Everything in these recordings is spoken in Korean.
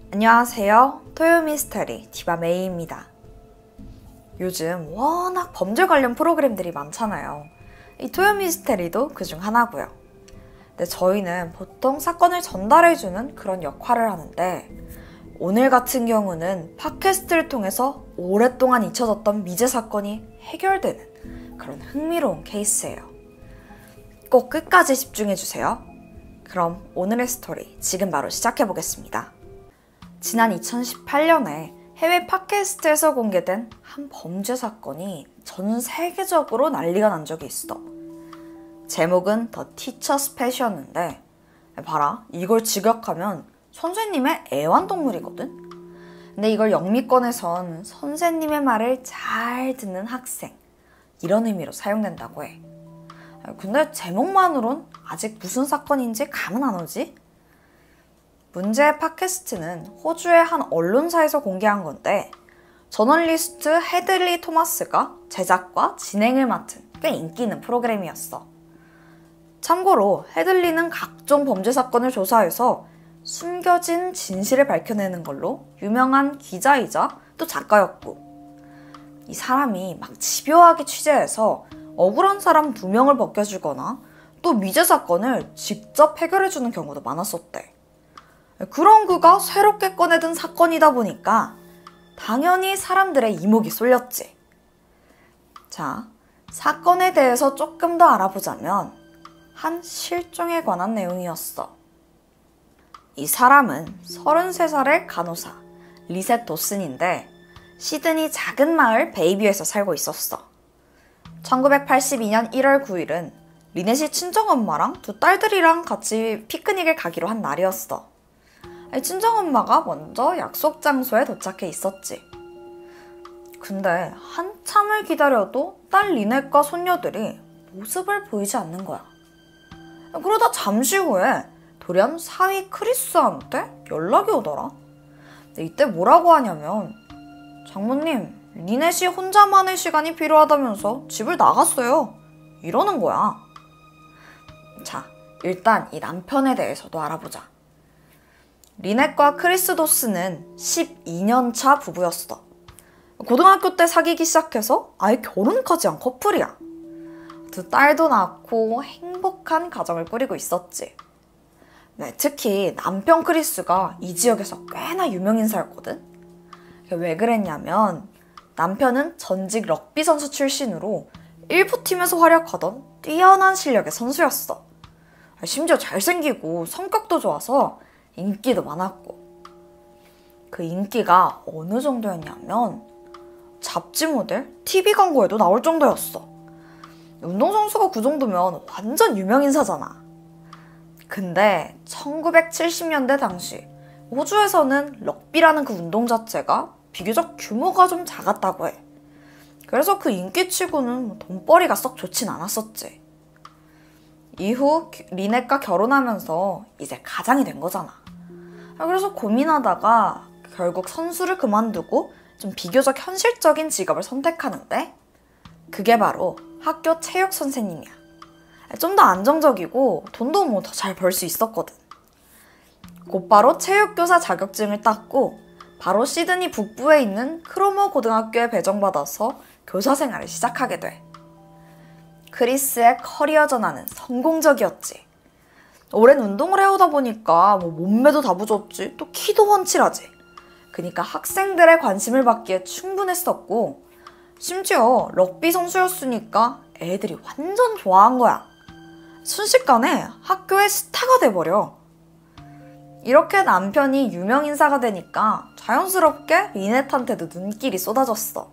안녕하세요. 토요미스터리 디바메이입니다. 요즘 워낙 범죄 관련 프로그램들이 많잖아요. 이 토요미스터리도 그중 하나고요. 근데 저희는 보통 사건을 전달해주는 그런 역할을 하는데 오늘 같은 경우는 팟캐스트를 통해서 오랫동안 잊혀졌던 미제 사건이 해결되는 그런 흥미로운 케이스예요. 꼭 끝까지 집중해주세요. 그럼 오늘의 스토리 지금 바로 시작해보겠습니다. 지난 2018년에 해외 팟캐스트에서 공개된 한 범죄 사건이 전 세계적으로 난리가 난 적이 있어. 제목은 더 티처스 펫이었는데 봐라, 이걸 직역하면 선생님의 애완동물이거든? 근데 이걸 영미권에선 선생님의 말을 잘 듣는 학생, 이런 의미로 사용된다고 해. 근데 제목만으론 아직 무슨 사건인지 감은 안 오지? 문제의 팟캐스트는 호주의 한 언론사에서 공개한 건데 저널리스트 헤들리 토마스가 제작과 진행을 맡은 꽤 인기 있는 프로그램이었어. 참고로 헤들리는 각종 범죄 사건을 조사해서 숨겨진 진실을 밝혀내는 걸로 유명한 기자이자 또 작가였고, 이 사람이 막 집요하게 취재해서 억울한 사람 2명을 벗겨주거나 또 미제 사건을 직접 해결해주는 경우도 많았었대. 그런 그가 새롭게 꺼내든 사건이다 보니까 당연히 사람들의 이목이 쏠렸지. 자, 사건에 대해서 조금 더 알아보자면 한 실종에 관한 내용이었어. 이 사람은 33살의 간호사 리셋 도슨인데 시드니 작은 마을 베이비에서 살고 있었어. 1982년 1월 9일은 리넷이 친정엄마랑 2 딸들이랑 같이 피크닉을 가기로 한 날이었어. 친정엄마가 먼저 약속 장소에 도착해 있었지. 근데 한참을 기다려도 딸 리넷과 손녀들이 모습을 보이지 않는 거야. 그러다 잠시 후에 돌연 사위 크리스한테 연락이 오더라. 근데 이때 뭐라고 하냐면, 장모님, 리넷이 혼자만의 시간이 필요하다면서 집을 나갔어요. 이러는 거야. 자, 일단 이 남편에 대해서도 알아보자. 리넷과 크리스 도스는 12년차 부부였어. 고등학교 때 사귀기 시작해서 아예 결혼까지 한 커플이야. 2 딸도 낳고 행복한 가정을 꾸리고 있었지. 네, 특히 남편 크리스가 이 지역에서 꽤나 유명 인사였거든. 왜 그랬냐면 남편은 전직 럭비 선수 출신으로 일부 팀에서 활약하던 뛰어난 실력의 선수였어. 심지어 잘생기고 성격도 좋아서 인기도 많았고, 그 인기가 어느 정도였냐면 잡지 모델, TV 광고에도 나올 정도였어. 운동선수가 그 정도면 완전 유명인사잖아. 근데 1970년대 당시 호주에서는 럭비라는 그 운동 자체가 비교적 규모가 좀 작았다고 해. 그래서 그 인기치고는 돈벌이가 썩 좋진 않았었지. 이후 리넷과 결혼하면서 이제 가장이 된 거잖아. 그래서 고민하다가 결국 선수를 그만두고 좀 비교적 현실적인 직업을 선택하는데 그게 바로 학교 체육 선생님이야. 좀 더 안정적이고 돈도 뭐 더 잘 벌 수 있었거든. 곧바로 체육교사 자격증을 땄고 바로 시드니 북부에 있는 크로머 고등학교에 배정받아서 교사 생활을 시작하게 돼. 크리스의 커리어 전환은 성공적이었지. 오랜 운동을 해오다 보니까 몸매도 다부졌지, 또 키도 훤칠하지. 그러니까 학생들의 관심을 받기에 충분했었고, 심지어 럭비 선수였으니까 애들이 완전 좋아한 거야. 순식간에 학교의 스타가 돼버려. 이렇게 남편이 유명인사가 되니까 자연스럽게 리넷한테도 눈길이 쏟아졌어.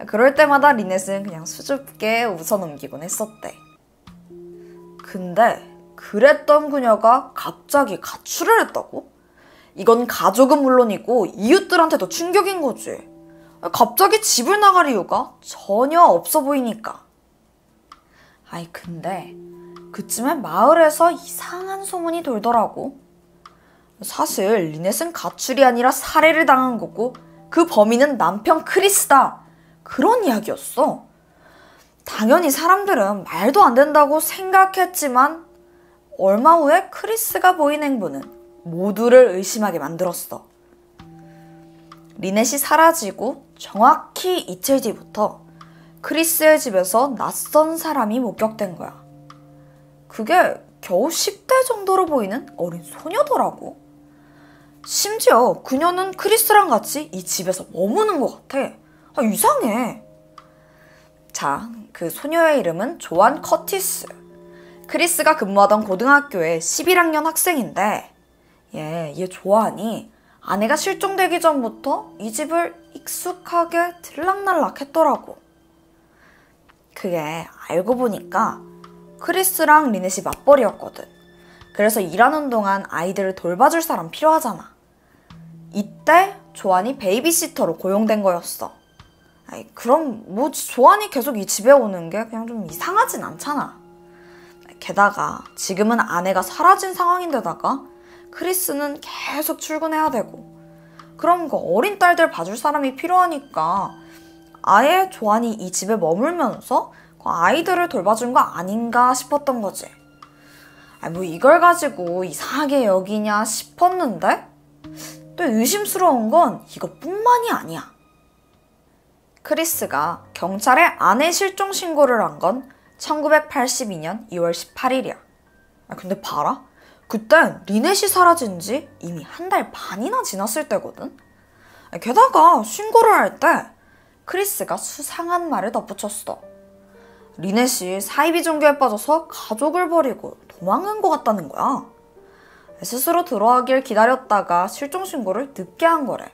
그럴 때마다 리넷은 그냥 수줍게 웃어넘기곤 했었대. 근데 그랬던 그녀가 갑자기 가출을 했다고? 이건 가족은 물론이고 이웃들한테도 충격인 거지. 갑자기 집을 나갈 이유가 전혀 없어 보이니까. 아이, 근데 그쯤에 마을에서 이상한 소문이 돌더라고. 사실 리넷은 가출이 아니라 살해를 당한 거고 그 범인은 남편 크리스다, 그런 이야기였어. 당연히 사람들은 말도 안 된다고 생각했지만 얼마 후에 크리스가 보인 행보는 모두를 의심하게 만들었어. 리넷이 사라지고 정확히 이틀 뒤부터 크리스의 집에서 낯선 사람이 목격된 거야. 그게 겨우 10대 정도로 보이는 어린 소녀더라고. 심지어 그녀는 크리스랑 같이 이 집에서 머무는 것 같아. 이상해. 자, 그 소녀의 이름은 조안 커티스. 크리스가 근무하던 고등학교의 11학년 학생인데 얘 조안이 아내가 실종되기 전부터 이 집을 익숙하게 들락날락 했더라고. 그게 알고 보니까 크리스랑 리넷이 맞벌이였거든. 그래서 일하는 동안 아이들을 돌봐줄 사람 필요하잖아. 이때 조안이 베이비시터로 고용된 거였어. 그럼 뭐 조안이 계속 이 집에 오는 게 그냥 좀 이상하진 않잖아. 게다가 지금은 아내가 사라진 상황인데다가 크리스는 계속 출근해야 되고, 그럼 그 어린 딸들 봐줄 사람이 필요하니까 아예 조안이 이 집에 머물면서 그 아이들을 돌봐준 거 아닌가 싶었던 거지. 뭐 이걸 가지고 이상하게 여기냐 싶었는데 또 의심스러운 건 이것뿐만이 아니야. 크리스가 경찰에 아내 실종 신고를 한 건 1982년 2월 18일이야. 근데 봐라. 그땐 리넷이 사라진 지 이미 한 달 반이나 지났을 때거든. 게다가 신고를 할 때 크리스가 수상한 말을 덧붙였어. 리넷이 사이비 종교에 빠져서 가족을 버리고 도망간 것 같다는 거야. 스스로 들어가길 기다렸다가 실종 신고를 늦게 한 거래.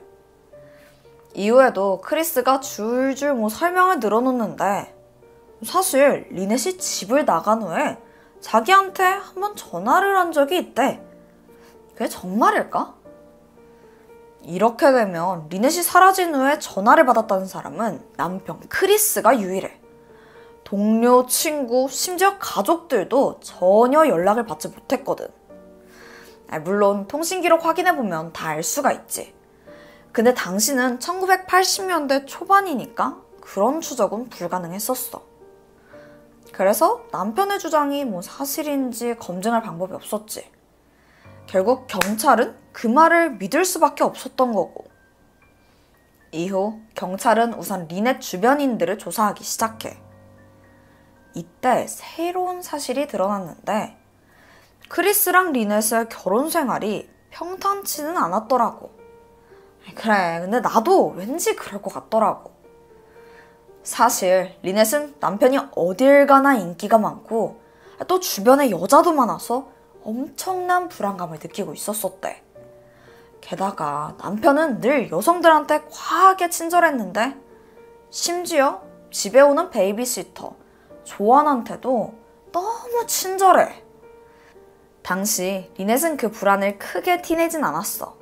이후에도 크리스가 줄줄 설명을 늘어놓는데 사실 리넷이 집을 나간 후에 자기한테 한번 전화를 한 적이 있대. 그게 정말일까? 이렇게 되면 리넷이 사라진 후에 전화를 받았다는 사람은 남편 크리스가 유일해. 동료, 친구, 심지어 가족들도 전혀 연락을 받지 못했거든. 물론 통신기록 확인해보면 다 알 수가 있지. 근데 당시는 1980년대 초반이니까 그런 추적은 불가능했었어. 그래서 남편의 주장이 사실인지 검증할 방법이 없었지. 결국 경찰은 그 말을 믿을 수밖에 없었던 거고. 이후 경찰은 우선 리넷 주변인들을 조사하기 시작해. 이때 새로운 사실이 드러났는데 크리스랑 리넷의 결혼 생활이 평탄치는 않았더라고. 그래, 근데 나도 왠지 그럴 것 같더라고. 사실 리넷은 남편이 어딜 가나 인기가 많고 또 주변에 여자도 많아서 엄청난 불안감을 느끼고 있었었대. 게다가 남편은 늘 여성들한테 과하게 친절했는데 심지어 집에 오는 베이비시터 조안한테도 너무 친절해. 당시 리넷은 그 불안을 크게 티내진 않았어.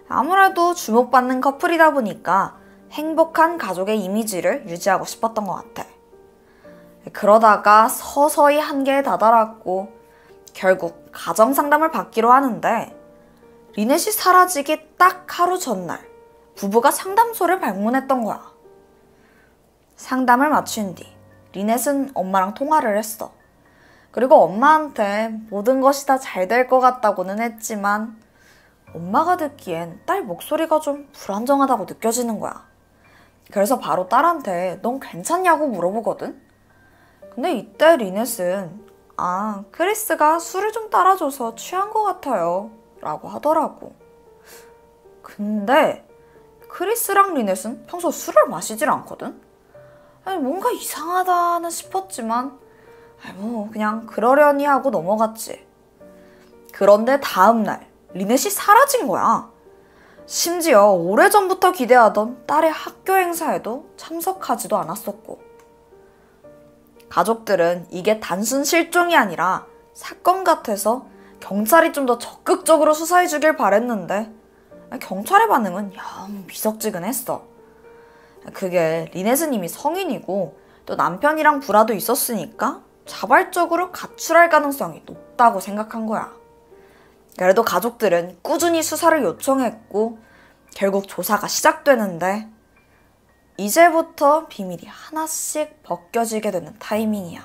아무래도 주목받는 커플이다 보니까 행복한 가족의 이미지를 유지하고 싶었던 것 같아. 그러다가 서서히 한계에 다다랐고 결국 가정상담을 받기로 하는데 리넷이 사라지기 딱 하루 전날 부부가 상담소를 방문했던 거야. 상담을 마친 뒤 리넷은 엄마랑 통화를 했어. 그리고 엄마한테 모든 것이 다 잘 될 것 같다고는 했지만 엄마가 듣기엔 딸 목소리가 좀 불안정하다고 느껴지는 거야. 그래서 바로 딸한테 넌 괜찮냐고 물어보거든? 근데 이때 리넷은 크리스가 술을 좀 따라줘서 취한 것 같아요 라고 하더라고. 근데 크리스랑 리넷은 평소 술을 마시질 않거든? 뭔가 이상하다는 싶었지만 그냥 그러려니 하고 넘어갔지. 그런데 다음날 리넷이 사라진 거야. 심지어 오래전부터 기대하던 딸의 학교 행사에도 참석하지도 않았었고. 가족들은 이게 단순 실종이 아니라 사건 같아서 경찰이 좀 더 적극적으로 수사해주길 바랬는데 경찰의 반응은 영 미적지근했어. 그게 리넷은 이미 성인이고 또 남편이랑 불화도 있었으니까 자발적으로 가출할 가능성이 높다고 생각한 거야. 그래도 가족들은 꾸준히 수사를 요청했고 결국 조사가 시작되는데 이제부터 비밀이 하나씩 벗겨지게 되는 타이밍이야.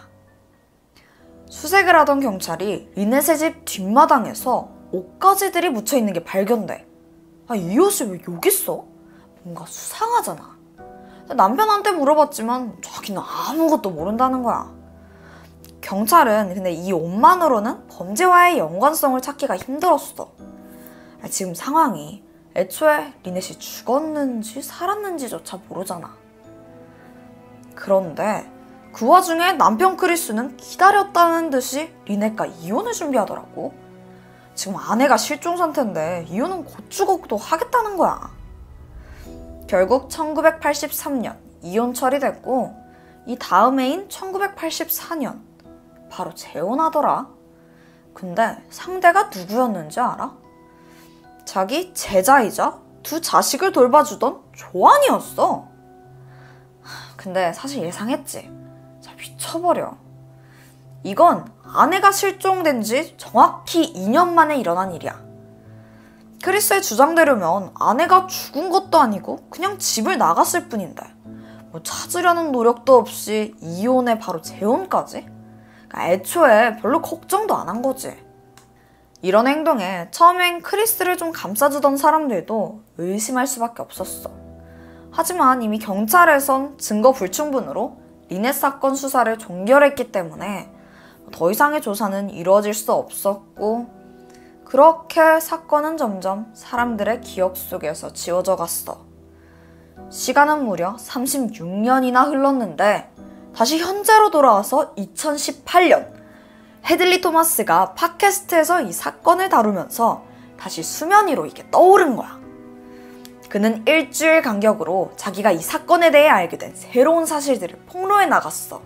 수색을 하던 경찰이 리넷의 집 뒷마당에서 옷가지들이 묻혀있는 게 발견돼. 이 옷이 왜 여기 있어? 뭔가 수상하잖아. 남편한테 물어봤지만 자기는 아무것도 모른다는 거야. 경찰은 근데 이 옷만으로는 범죄와의 연관성을 찾기가 힘들었어. 지금 상황이 애초에 리넷이 죽었는지 살았는지조차 모르잖아. 그런데 그 와중에 남편 크리스는 기다렸다는 듯이 리넷과 이혼을 준비하더라고. 지금 아내가 실종 상태인데 이혼은 곧죽어도 하겠다는 거야. 결국 1983년 이혼 처리됐고 이 다음 해인 1984년 바로 재혼하더라. 근데 상대가 누구였는지 알아? 자기 제자이자 두 자식을 돌봐주던 조안이었어. 근데 사실 예상했지. 자, 미쳐버려. 이건 아내가 실종된 지 정확히 2년 만에 일어난 일이야. 크리스의 주장대로면 아내가 죽은 것도 아니고 그냥 집을 나갔을 뿐인데 뭐 찾으려는 노력도 없이 이혼에 바로 재혼까지? 그러니까 애초에 별로 걱정도 안 한 거지. 이런 행동에 처음엔 크리스를 좀 감싸주던 사람들도 의심할 수밖에 없었어. 하지만 이미 경찰에선 증거 불충분으로 리넷 사건 수사를 종결했기 때문에 더 이상의 조사는 이루어질 수 없었고 그렇게 사건은 점점 사람들의 기억 속에서 지워져 갔어. 시간은 무려 36년이나 흘렀는데 다시 현재로 돌아와서 2018년 헤들리 토마스가 팟캐스트에서 이 사건을 다루면서 다시 수면 위로 이게 떠오른 거야. 그는 일주일 간격으로 자기가 이 사건에 대해 알게 된 새로운 사실들을 폭로해 나갔어.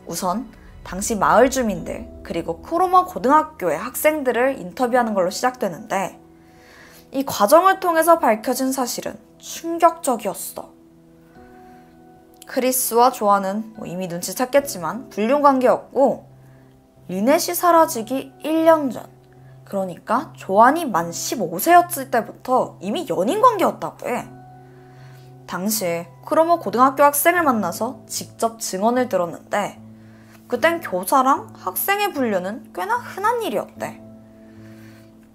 우선 당시 마을 주민들 그리고 크로머 고등학교의 학생들을 인터뷰하는 걸로 시작되는데 이 과정을 통해서 밝혀진 사실은 충격적이었어. 크리스와 조안은 이미 눈치챘겠지만 불륜관계였고 리넷이 사라지기 1년 전 그러니까 조안이 만 15세였을 때부터 이미 연인관계였다고 해. 당시 크로머 고등학교 학생을 만나서 직접 증언을 들었는데 그땐 교사랑 학생의 불륜은 꽤나 흔한 일이었대.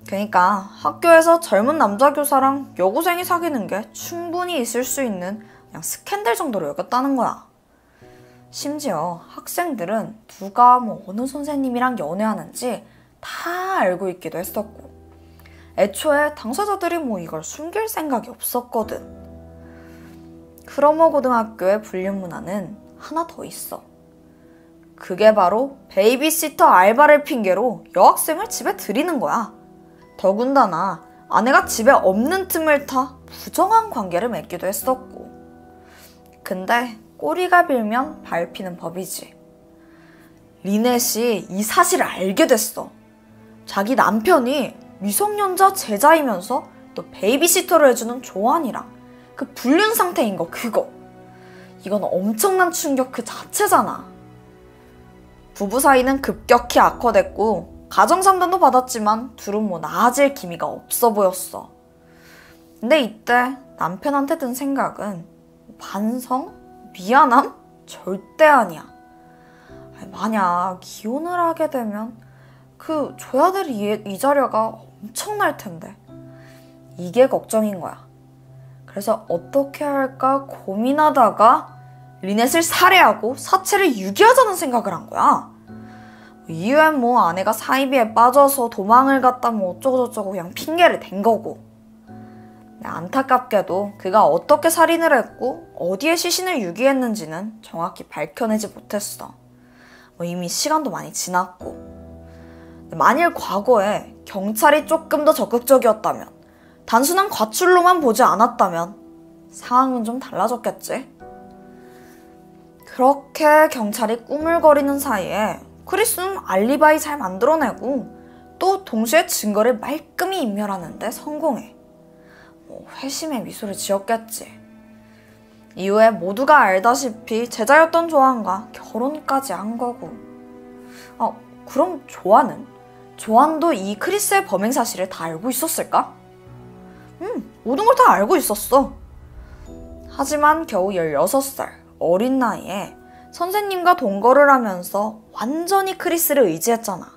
그러니까 학교에서 젊은 남자 교사랑 여고생이 사귀는 게 충분히 있을 수 있는 그냥 스캔들 정도로 여겼다는 거야. 심지어 학생들은 누가 어느 선생님이랑 연애하는지 다 알고 있기도 했었고 애초에 당사자들이 이걸 숨길 생각이 없었거든. 크로머 고등학교의 불륜 문화는 하나 더 있어. 그게 바로 베이비시터 알바를 핑계로 여학생을 집에 들이는 거야. 더군다나 아내가 집에 없는 틈을 타 부정한 관계를 맺기도 했었고. 근데 꼬리가 빌면 밟히는 법이지. 리넷이 이 사실을 알게 됐어. 자기 남편이 미성년자 제자이면서 또 베이비시터를 해주는 조안이랑 그 불륜 상태인 거 그거. 이건 엄청난 충격 그 자체잖아. 부부 사이는 급격히 악화됐고 가정 상담도 받았지만 둘은 나아질 기미가 없어 보였어. 근데 이때 남편한테 든 생각은 반성? 미안함? 절대 아니야. 만약 이혼을 하게 되면 그 줘야 될 이자료가 엄청날 텐데 이게 걱정인 거야. 그래서 어떻게 할까 고민하다가 리넷을 살해하고 사체를 유기하자는 생각을 한 거야. 이후엔 아내가 사이비에 빠져서 도망을 갔다 어쩌고저쩌고 그냥 핑계를 댄 거고. 안타깝게도 그가 어떻게 살인을 했고 어디에 시신을 유기했는지는 정확히 밝혀내지 못했어. 이미 시간도 많이 지났고. 만일 과거에 경찰이 조금 더 적극적이었다면 단순한 과출로만 보지 않았다면 상황은 좀 달라졌겠지. 그렇게 경찰이 꾸물거리는 사이에 크리스는 알리바이 잘 만들어내고 또 동시에 증거를 말끔히 인멸하는데 성공해. 회심의 미소를 지었겠지. 이후에 모두가 알다시피 제자였던 조안과 결혼까지 한 거고. 그럼 조안은? 조안도 이 크리스의 범행 사실을 다 알고 있었을까? 모든 걸 다 알고 있었어. 하지만 겨우 16살 어린 나이에 선생님과 동거를 하면서 완전히 크리스를 의지했잖아.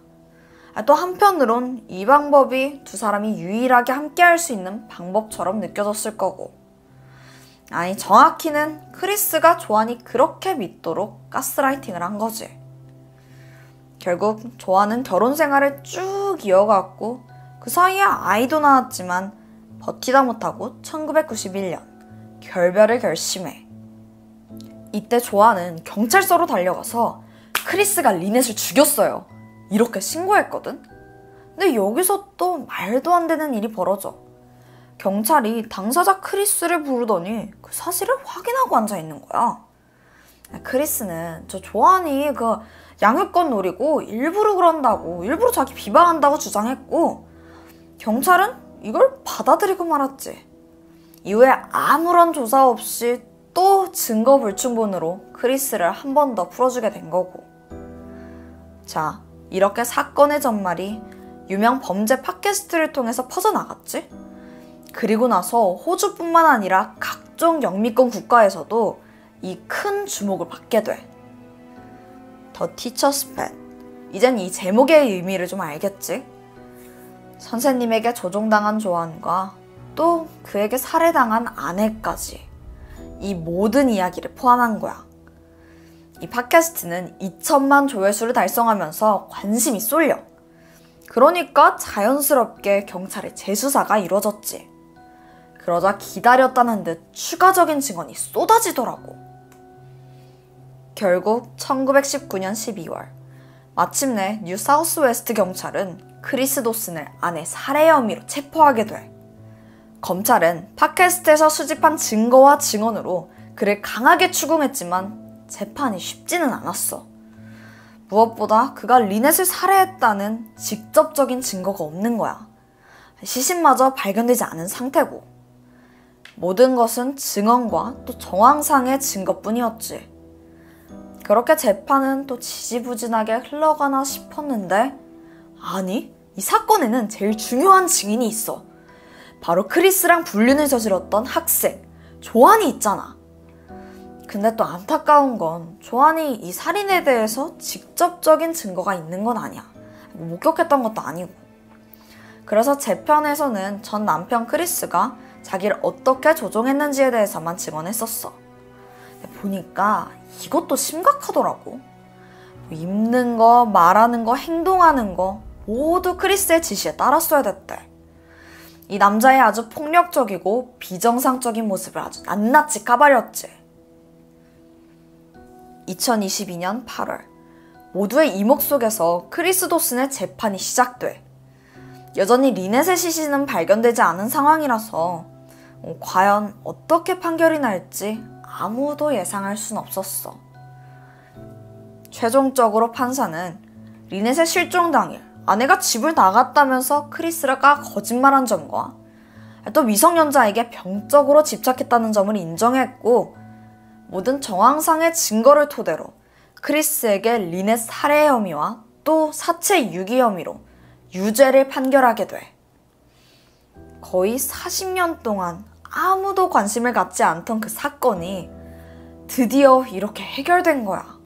또 한편으론 이 방법이 두 사람이 유일하게 함께할 수 있는 방법처럼 느껴졌을 거고. 아니, 정확히는 크리스가 조안이 그렇게 믿도록 가스라이팅을 한 거지. 결국 조안은 결혼 생활을 쭉 이어갔고 그 사이에 아이도 낳았지만 버티다 못하고 1991년 결별을 결심해. 이때 조안은 경찰서로 달려가서 크리스가 리넷을 죽였어요. 이렇게 신고했거든? 근데 여기서 또 말도 안 되는 일이 벌어져. 경찰이 당사자 크리스를 부르더니 그 사실을 확인하고 앉아있는 거야. 크리스는 저 조안이 그 양육권 노리고 일부러 그런다고, 일부러 자기 비방한다고 주장했고, 경찰은 이걸 받아들이고 말았지. 이후에 아무런 조사 없이 또 증거 불충분으로 크리스를 한 번 더 풀어주게 된 거고. 자, 이렇게 사건의 전말이 유명 범죄 팟캐스트를 통해서 퍼져나갔지? 그리고 나서 호주뿐만 아니라 각종 영미권 국가에서도 이 큰 주목을 받게 돼. The Teacher's Pet. 이젠 이 제목의 의미를 좀 알겠지? 선생님에게 조종당한 조안과 또 그에게 살해당한 아내까지 이 모든 이야기를 포함한 거야. 이 팟캐스트는 2천만 조회수를 달성하면서 관심이 쏠려. 그러니까 자연스럽게 경찰의 재수사가 이루어졌지. 그러자 기다렸다는 듯 추가적인 증언이 쏟아지더라고. 결국 1919년 12월 마침내 뉴 사우스 웨스트 경찰은 크리스 도슨을 아내 살해 혐의로 체포하게 돼. 검찰은 팟캐스트에서 수집한 증거와 증언으로 그를 강하게 추궁했지만 재판이 쉽지는 않았어. 무엇보다 그가 리넷을 살해했다는 직접적인 증거가 없는 거야. 시신마저 발견되지 않은 상태고. 모든 것은 증언과 또 정황상의 증거뿐이었지. 그렇게 재판은 또 지지부진하게 흘러가나 싶었는데, 아니, 이 사건에는 제일 중요한 증인이 있어. 바로 크리스랑 불륜을 저질렀던 학생 조안이 있잖아. 근데 또 안타까운 건 조안이 이 살인에 대해서 직접적인 증거가 있는 건 아니야. 목격했던 것도 아니고. 그래서 재판에서는 전 남편 크리스가 자기를 어떻게 조종했는지에 대해서만 증언했었어. 보니까 이것도 심각하더라고. 입는 거, 말하는 거, 행동하는 거 모두 크리스의 지시에 따랐어야 됐대. 이 남자의 아주 폭력적이고 비정상적인 모습을 아주 낱낱이 까발렸지. 2022년 8월 모두의 이목 속에서 크리스 도슨의 재판이 시작돼. 여전히 리넷의 시신은 발견되지 않은 상황이라서 과연 어떻게 판결이 날지 아무도 예상할 순 없었어. 최종적으로 판사는 리넷의 실종 당일 아내가 집을 나갔다면서 크리스가 거짓말한 점과 또 미성년자에게 병적으로 집착했다는 점을 인정했고, 모든 정황상의 증거를 토대로 크리스에게 리넷 살해 혐의와 또 사체 유기 혐의로 유죄를 판결하게 돼. 거의 40년 동안 아무도 관심을 갖지 않던 그 사건이 드디어 이렇게 해결된 거야.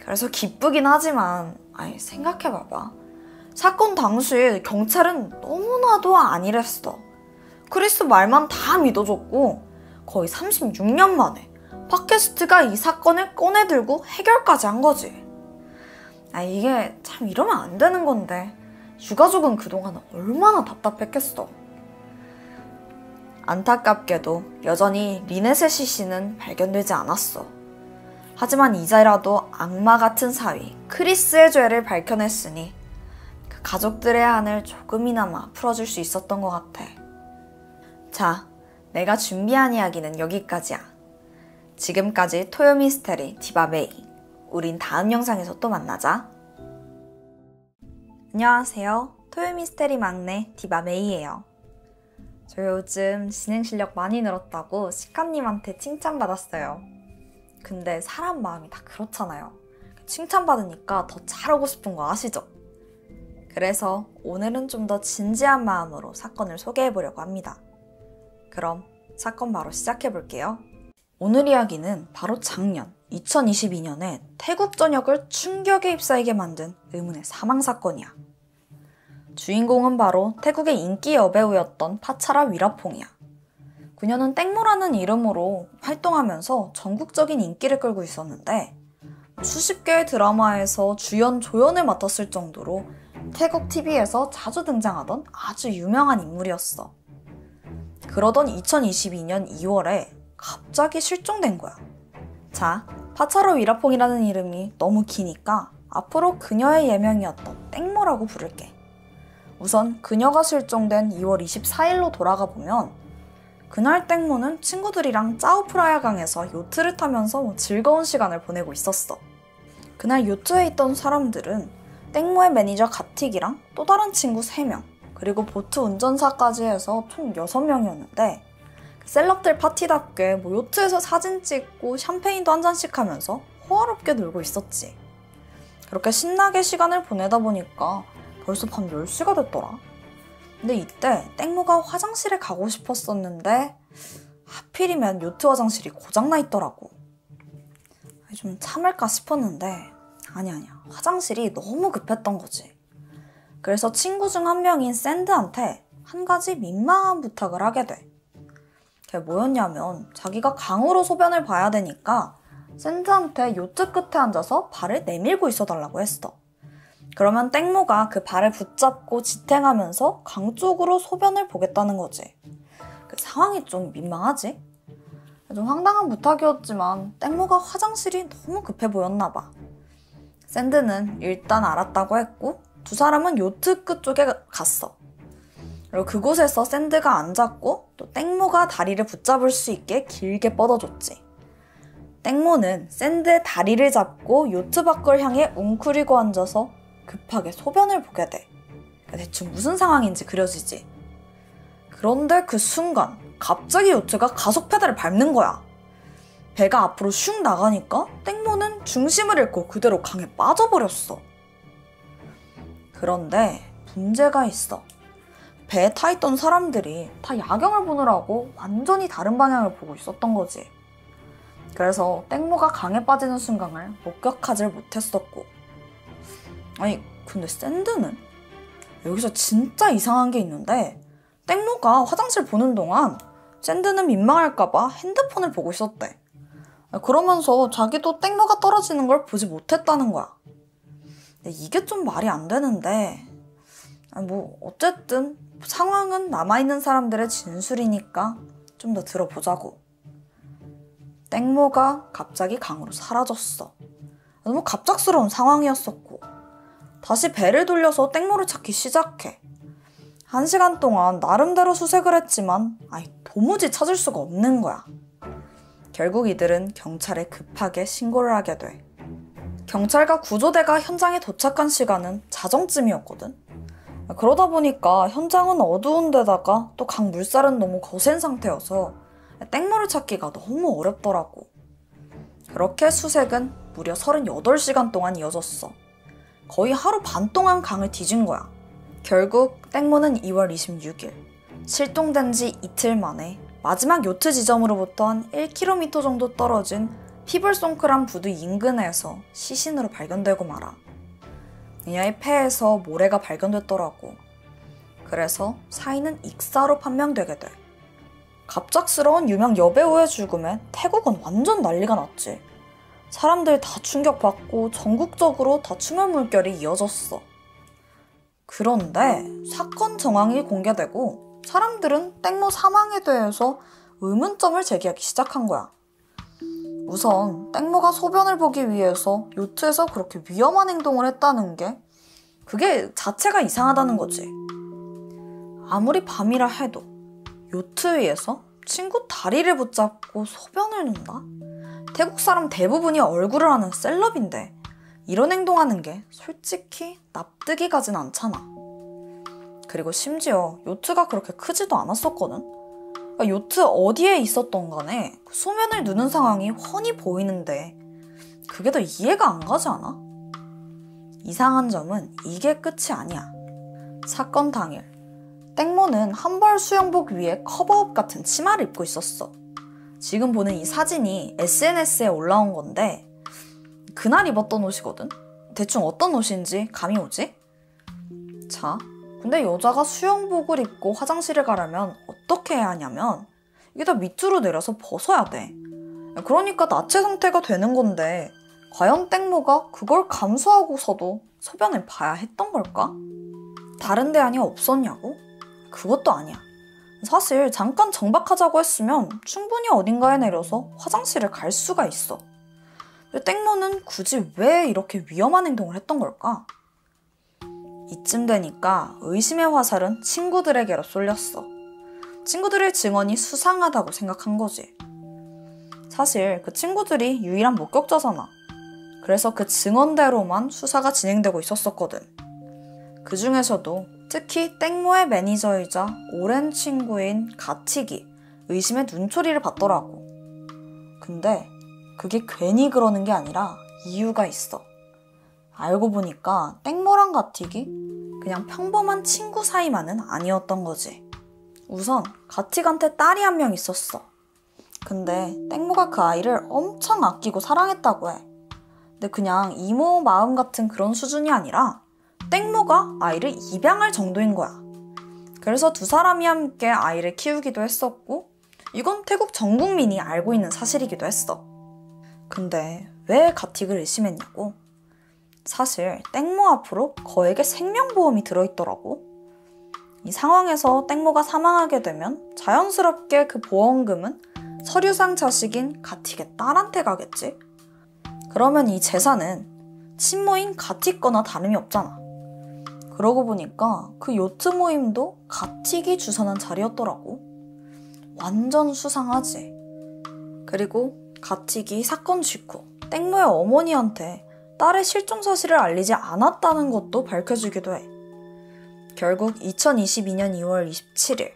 그래서 기쁘긴 하지만 생각해봐봐. 사건 당시 경찰은 너무나도 아니랬어. 크리스 말만 다 믿어줬고 거의 36년 만에 팟캐스트가 이 사건을 꺼내들고 해결까지 한 거지. 이게 참 이러면 안 되는 건데 유가족은 그동안 얼마나 답답했겠어. 안타깝게도 여전히 리넷의 시신은 발견되지 않았어. 하지만 이제라도 악마 같은 사위 크리스의 죄를 밝혀냈으니 그 가족들의 한을 조금이나마 풀어줄 수 있었던 것 같아. 자, 내가 준비한 이야기는 여기까지야. 지금까지 토요미스테리 디바메이. 우린 다음 영상에서 또 만나자. 안녕하세요. 토요미스테리 막내 디바메이예요. 저 요즘 진행 실력 많이 늘었다고 시카님한테 칭찬받았어요. 근데 사람 마음이 다 그렇잖아요. 칭찬받으니까 더 잘하고 싶은 거 아시죠? 그래서 오늘은 좀 더 진지한 마음으로 사건을 소개해보려고 합니다. 그럼 사건 바로 시작해볼게요. 오늘 이야기는 바로 작년 2022년에 태국 전역을 충격에 휩싸이게 만든 의문의 사망사건이야. 주인공은 바로 태국의 인기 여배우였던 파차라 위라퐁이야. 그녀는 땡모라는 이름으로 활동하면서 전국적인 인기를 끌고 있었는데 수십 개의 드라마에서 주연, 조연을 맡았을 정도로 태국 TV에서 자주 등장하던 아주 유명한 인물이었어. 그러던 2022년 2월에 갑자기 실종된 거야. 자, 파차라 위라퐁이라는 이름이 너무 기니까 앞으로 그녀의 예명이었던 땡모라고 부를게. 우선 그녀가 실종된 2월 24일로 돌아가 보면 그날 땡모는 친구들이랑 짜오프라야강에서 요트를 타면서 즐거운 시간을 보내고 있었어. 그날 요트에 있던 사람들은 땡모의 매니저 가틱이랑 또 다른 친구 3명, 그리고 보트 운전사까지 해서 총 6명이었는데 셀럽들 파티답게 요트에서 사진 찍고 샴페인도 한 잔씩 하면서 호화롭게 놀고 있었지. 그렇게 신나게 시간을 보내다 보니까 벌써 밤 10시가 됐더라. 근데 이때 땡모가 화장실에 가고 싶었었는데 하필이면 요트 화장실이 고장나 있더라고. 좀 참을까 싶었는데 아니야. 화장실이 너무 급했던 거지. 그래서 친구 중 한 명인 샌드한테 한 가지 민망한 부탁을 하게 돼. 그게 뭐였냐면 자기가 강으로 소변을 봐야 되니까 샌드한테 요트 끝에 앉아서 발을 내밀고 있어달라고 했어. 그러면 땡모가 그 발을 붙잡고 지탱하면서 강 쪽으로 소변을 보겠다는 거지. 그 상황이 좀 민망하지? 좀 황당한 부탁이었지만 땡모가 화장실이 너무 급해 보였나 봐. 샌드는 일단 알았다고 했고 두 사람은 요트 끝쪽에 갔어. 그리고 그곳에서 샌드가 앉았고 또 땡모가 다리를 붙잡을 수 있게 길게 뻗어줬지. 땡모는 샌드의 다리를 잡고 요트 밖을 향해 웅크리고 앉아서 급하게 소변을 보게 돼. 대충 무슨 상황인지 그려지지. 그런데 그 순간 갑자기 요트가 가속 페달을 밟는 거야. 배가 앞으로 슉 나가니까 땡모는 중심을 잃고 그대로 강에 빠져버렸어. 그런데 문제가 있어. 배에 타있던 사람들이 다 야경을 보느라고 완전히 다른 방향을 보고 있었던 거지. 그래서 땡모가 강에 빠지는 순간을 목격하지 못했었고. 아니 근데 샌드는? 여기서 진짜 이상한 게 있는데 땡모가 화장실 보는 동안 샌드는 민망할까봐 핸드폰을 보고 있었대. 그러면서 자기도 땡모가 떨어지는 걸 보지 못했다는 거야. 근데 이게 좀 말이 안 되는데 어쨌든 상황은 남아있는 사람들의 진술이니까 좀 더 들어보자고. 땡모가 갑자기 강으로 사라졌어. 너무 갑작스러운 상황이었었고 다시 배를 돌려서 땡모를 찾기 시작해. 1시간 동안 나름대로 수색을 했지만 도무지 찾을 수가 없는 거야. 결국 이들은 경찰에 급하게 신고를 하게 돼. 경찰과 구조대가 현장에 도착한 시간은 자정쯤이었거든. 그러다 보니까 현장은 어두운 데다가 또 강 물살은 너무 거센 상태여서 땡모를 찾기가 너무 어렵더라고. 그렇게 수색은 무려 38시간 동안 이어졌어. 거의 하루 반 동안 강을 뒤진 거야. 결국 땡모는 2월 26일 실종된 지 이틀 만에 마지막 요트 지점으로부터 한 1km 정도 떨어진 피블송크란 부두 인근에서 시신으로 발견되고 말아. 그녀의 폐에서 모래가 발견됐더라고. 그래서 사인은 익사로 판명되게 돼. 갑작스러운 유명 여배우의 죽음에 태국은 완전 난리가 났지. 사람들 다 충격받고 전국적으로 다충혈 물결이 이어졌어. 그런데 사건 정황이 공개되고 사람들은 땡모 사망에 대해서 의문점을 제기하기 시작한 거야. 우선 땡모가 소변을 보기 위해서 요트에서 그렇게 위험한 행동을 했다는 게 그게 자체가 이상하다는 거지. 아무리 밤이라 해도 요트 위에서 친구 다리를 붙잡고 소변을 넣는다? 태국 사람 대부분이 얼굴을 아는 셀럽인데 이런 행동하는 게 솔직히 납득이 가진 않잖아. 그리고 심지어 요트가 그렇게 크지도 않았었거든. 그러니까 요트 어디에 있었던 간에 소면을 누는 상황이 훤히 보이는데 그게 더 이해가 안 가지 않아? 이상한 점은 이게 끝이 아니야. 사건 당일 땡모는 한벌 수영복 위에 커버업 같은 치마를 입고 있었어. 지금 보는 이 사진이 SNS에 올라온 건데 그날 입었던 옷이거든? 대충 어떤 옷인지 감이 오지? 자, 근데 여자가 수영복을 입고 화장실을 가려면 어떻게 해야 하냐면 이게 다 밑으로 내려서 벗어야 돼. 그러니까 나체 상태가 되는 건데 과연 땡모가 그걸 감수하고서도 소변을 봐야 했던 걸까? 다른 대안이 없었냐고? 그것도 아니야. 사실 잠깐 정박하자고 했으면 충분히 어딘가에 내려서 화장실을 갈 수가 있어. 땡모는 굳이 왜 이렇게 위험한 행동을 했던 걸까? 이쯤 되니까 의심의 화살은 친구들에게로 쏠렸어. 친구들의 증언이 수상하다고 생각한 거지. 사실 그 친구들이 유일한 목격자잖아. 그래서 그 증언대로만 수사가 진행되고 있었거든. 그 중에서도 특히 땡모의 매니저이자 오랜 친구인 가틱이 의심의 눈초리를 받더라고. 근데 그게 괜히 그러는 게 아니라 이유가 있어. 알고 보니까 땡모랑 가틱이 그냥 평범한 친구 사이만은 아니었던 거지. 우선 가틱한테 딸이 한 명 있었어. 근데 땡모가 그 아이를 엄청 아끼고 사랑했다고 해. 근데 그냥 이모 마음 같은 그런 수준이 아니라 땡모가 아이를 입양할 정도인 거야. 그래서 두 사람이 함께 아이를 키우기도 했었고 이건 태국 전 국민이 알고 있는 사실이기도 했어. 근데 왜 가틱을 의심했냐고? 사실 땡모 앞으로 거액의 생명보험이 들어있더라고. 이 상황에서 땡모가 사망하게 되면 자연스럽게 그 보험금은 서류상 자식인 가틱의 딸한테 가겠지? 그러면 이 재산은 친모인 가틱 거나 다름이 없잖아. 그러고 보니까 그 요트 모임도 가틱이 주선한 자리였더라고. 완전 수상하지. 그리고 가틱이 사건 직후 땡모의 어머니한테 딸의 실종 사실을 알리지 않았다는 것도 밝혀지기도 해. 결국 2022년 2월 27일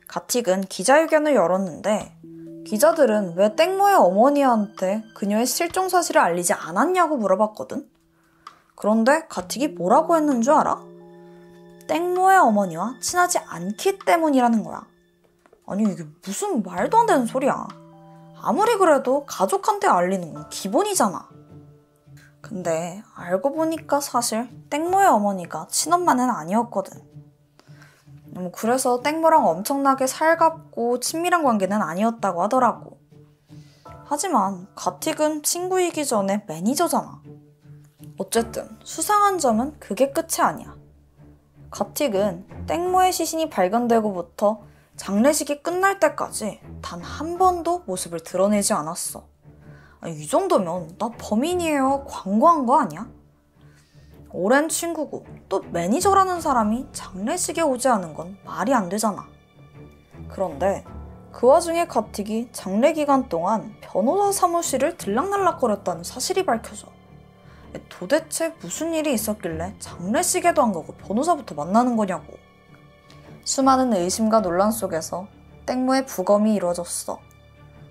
가틱은 기자회견을 열었는데 기자들은 왜 땡모의 어머니한테 그녀의 실종 사실을 알리지 않았냐고 물어봤거든. 그런데 가틱이 뭐라고 했는 줄 알아? 땡모의 어머니와 친하지 않기 때문이라는 거야. 아니 이게 무슨 말도 안 되는 소리야. 아무리 그래도 가족한테 알리는 건 기본이잖아. 근데 알고 보니까 사실 땡모의 어머니가 친엄마는 아니었거든. 그래서 땡모랑 엄청나게 살갑고 친밀한 관계는 아니었다고 하더라고. 하지만 가틱은 친구이기 전에 매니저잖아. 어쨌든 수상한 점은 그게 끝이 아니야. 가틱은 땡모의 시신이 발견되고부터 장례식이 끝날 때까지 단 한 번도 모습을 드러내지 않았어. 이 정도면 나 범인이에요 광고한 거 아니야? 오랜 친구고 또 매니저라는 사람이 장례식에 오지 않은 건 말이 안 되잖아. 그런데 그 와중에 가틱이 장례 기간 동안 변호사 사무실을 들락날락거렸다는 사실이 밝혀져. 도대체 무슨 일이 있었길래 장례식에도 안 가고 변호사부터 만나는 거냐고. 수많은 의심과 논란 속에서 땡모의 부검이 이루어졌어.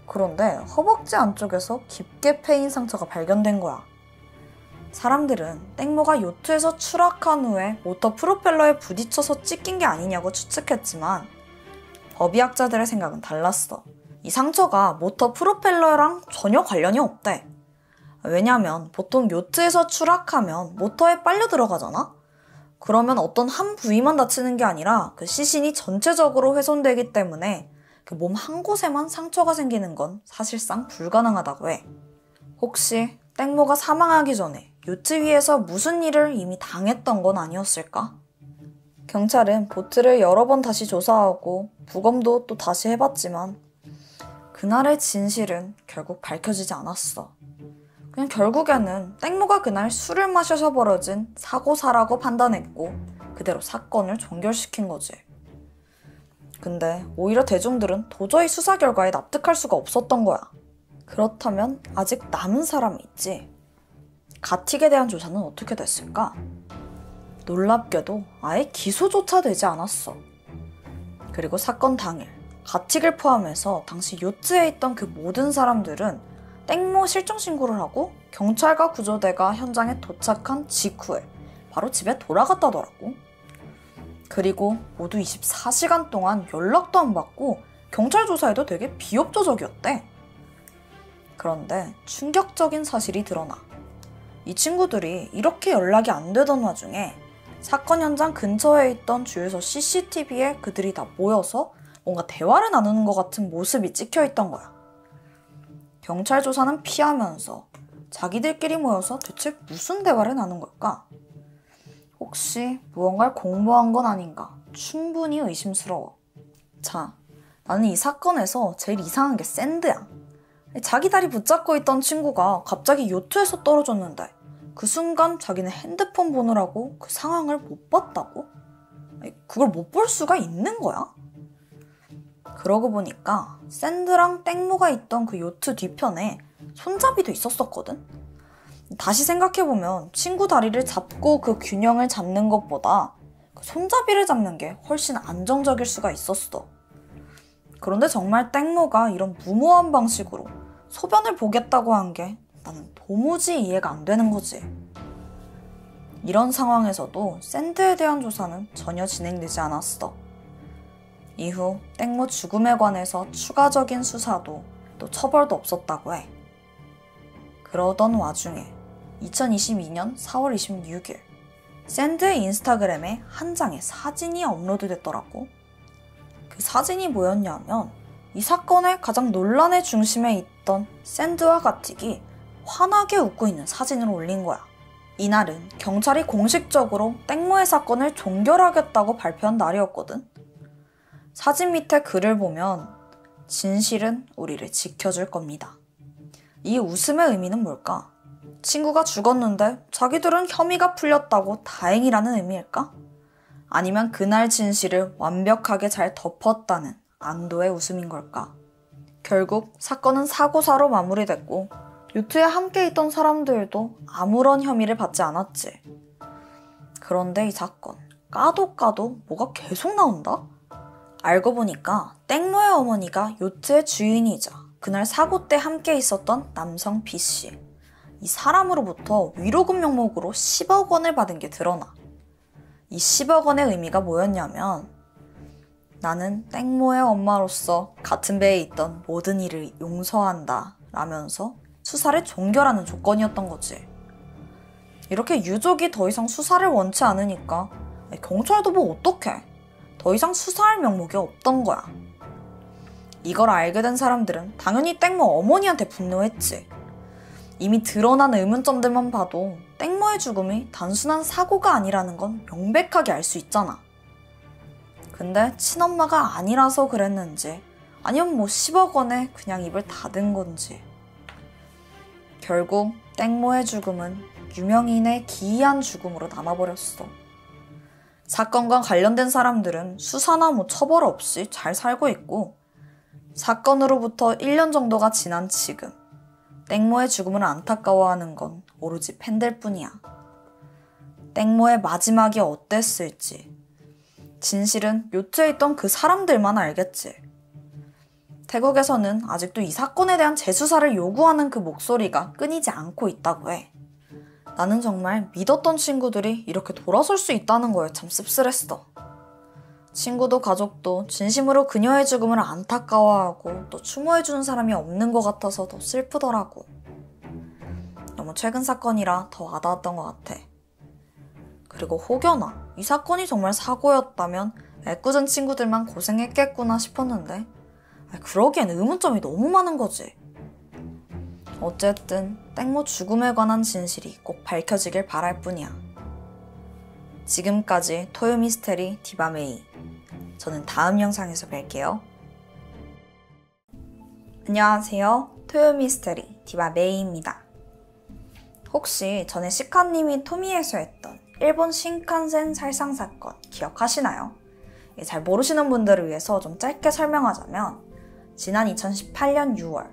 그런데 허벅지 안쪽에서 깊게 패인 상처가 발견된 거야. 사람들은 땡모가 요트에서 추락한 후에 모터 프로펠러에 부딪혀서 찢긴 게 아니냐고 추측했지만 법의학자들의 생각은 달랐어. 이 상처가 모터 프로펠러랑 전혀 관련이 없대. 왜냐면 보통 요트에서 추락하면 모터에 빨려 들어가잖아? 그러면 어떤 한 부위만 다치는 게 아니라 그 시신이 전체적으로 훼손되기 때문에 그 몸 한 곳에만 상처가 생기는 건 사실상 불가능하다고 해. 혹시 땡모가 사망하기 전에 요트 위에서 무슨 일을 이미 당했던 건 아니었을까? 경찰은 보트를 여러 번 다시 조사하고 부검도 또 다시 해봤지만 그날의 진실은 결국 밝혀지지 않았어. 그냥 결국에는 땡모가 그날 술을 마셔서 벌어진 사고사라고 판단했고 그대로 사건을 종결시킨 거지. 근데 오히려 대중들은 도저히 수사 결과에 납득할 수가 없었던 거야. 그렇다면 아직 남은 사람이 있지. 가틱에 대한 조사는 어떻게 됐을까? 놀랍게도 아예 기소조차 되지 않았어. 그리고 사건 당일 가틱을 포함해서 당시 요트에 있던 그 모든 사람들은 땡모 실종 신고를 하고 경찰과 구조대가 현장에 도착한 직후에 바로 집에 돌아갔다더라고. 그리고 모두 24시간 동안 연락도 안 받고 경찰 조사에도 되게 비협조적이었대. 그런데 충격적인 사실이 드러나. 이 친구들이 이렇게 연락이 안 되던 와중에 사건 현장 근처에 있던 주유소 CCTV에 그들이 다 모여서 뭔가 대화를 나누는 것 같은 모습이 찍혀 있던 거야. 경찰 조사는 피하면서 자기들끼리 모여서 대체 무슨 대화를 나눈 걸까? 혹시 무언가를 공모한 건 아닌가? 충분히 의심스러워. 자, 나는 이 사건에서 제일 이상한 게 샌드야. 자기 다리 붙잡고 있던 친구가 갑자기 요트에서 떨어졌는데 그 순간 자기는 핸드폰 보느라고 그 상황을 못 봤다고? 그걸 못 볼 수가 있는 거야? 그러고 보니까 샌드랑 땡모가 있던 그 요트 뒤편에 손잡이도 있었었거든? 다시 생각해보면 친구 다리를 잡고 그 균형을 잡는 것보다 그 손잡이를 잡는 게 훨씬 안정적일 수가 있었어. 그런데 정말 땡모가 이런 무모한 방식으로 소변을 보겠다고 한 게 나는 도무지 이해가 안 되는 거지. 이런 상황에서도 샌드에 대한 조사는 전혀 진행되지 않았어. 이후 땡모 죽음에 관해서 추가적인 수사도 또 처벌도 없었다고 해. 그러던 와중에 2022년 4월 26일 샌드의 인스타그램에 한 장의 사진이 업로드됐더라고. 그 사진이 뭐였냐면 이 사건의 가장 논란의 중심에 있던 샌드와 가틱이 환하게 웃고 있는 사진을 올린 거야. 이날은 경찰이 공식적으로 땡모의 사건을 종결하겠다고 발표한 날이었거든. 사진 밑에 글을 보면 진실은 우리를 지켜줄 겁니다. 이 웃음의 의미는 뭘까? 친구가 죽었는데 자기들은 혐의가 풀렸다고 다행이라는 의미일까? 아니면 그날 진실을 완벽하게 잘 덮었다는 안도의 웃음인 걸까? 결국 사건은 사고사로 마무리됐고 요트에 함께 있던 사람들도 아무런 혐의를 받지 않았지. 그런데 이 사건 까도 뭐가 계속 나온다? 알고 보니까 땡모의 어머니가 요트의 주인이자 그날 사고 때 함께 있었던 남성 B씨. 이 사람으로부터 위로금 명목으로 10억 원을 받은 게 드러나. 이 10억 원의 의미가 뭐였냐면 나는 땡모의 엄마로서 같은 배에 있던 모든 일을 용서한다 라면서 수사를 종결하는 조건이었던 거지. 이렇게 유족이 더 이상 수사를 원치 않으니까 경찰도 뭐 어떡해. 더 이상 수사할 명목이 없던 거야. 이걸 알게 된 사람들은 당연히 땡모 어머니한테 분노했지. 이미 드러난 의문점들만 봐도 땡모의 죽음이 단순한 사고가 아니라는 건 명백하게 알 수 있잖아. 근데 친엄마가 아니라서 그랬는지 아니면 뭐 10억 원에 그냥 입을 닫은 건지. 결국 땡모의 죽음은 유명인의 기이한 죽음으로 남아버렸어. 사건과 관련된 사람들은 수사나 뭐 처벌 없이 잘 살고 있고 사건으로부터 1년 정도가 지난 지금 땡모의 죽음을 안타까워하는 건 오로지 팬들 뿐이야. 땡모의 마지막이 어땠을지 진실은 요트에 있던 그 사람들만 알겠지. 태국에서는 아직도 이 사건에 대한 재수사를 요구하는 그 목소리가 끊이지 않고 있다고 해. 나는 정말 믿었던 친구들이 이렇게 돌아설 수 있다는 거에 참 씁쓸했어. 친구도 가족도 진심으로 그녀의 죽음을 안타까워하고 또 추모해주는 사람이 없는 것 같아서 더 슬프더라고. 너무 최근 사건이라 더 와닿았던 것 같아. 그리고 혹여나 이 사건이 정말 사고였다면 애꿎은 친구들만 고생했겠구나 싶었는데 그러기엔 의문점이 너무 많은 거지. 어쨌든 땡모 죽음에 관한 진실이 꼭 밝혀지길 바랄 뿐이야. 지금까지 토요미스테리 디바메이. 저는 다음 영상에서 뵐게요. 안녕하세요. 토요미스테리 디바메이입니다. 혹시 전에 시카님이 토미에서 했던 일본 신칸센 살상 사건 기억하시나요? 잘 모르시는 분들을 위해서 좀 짧게 설명하자면 지난 2018년 6월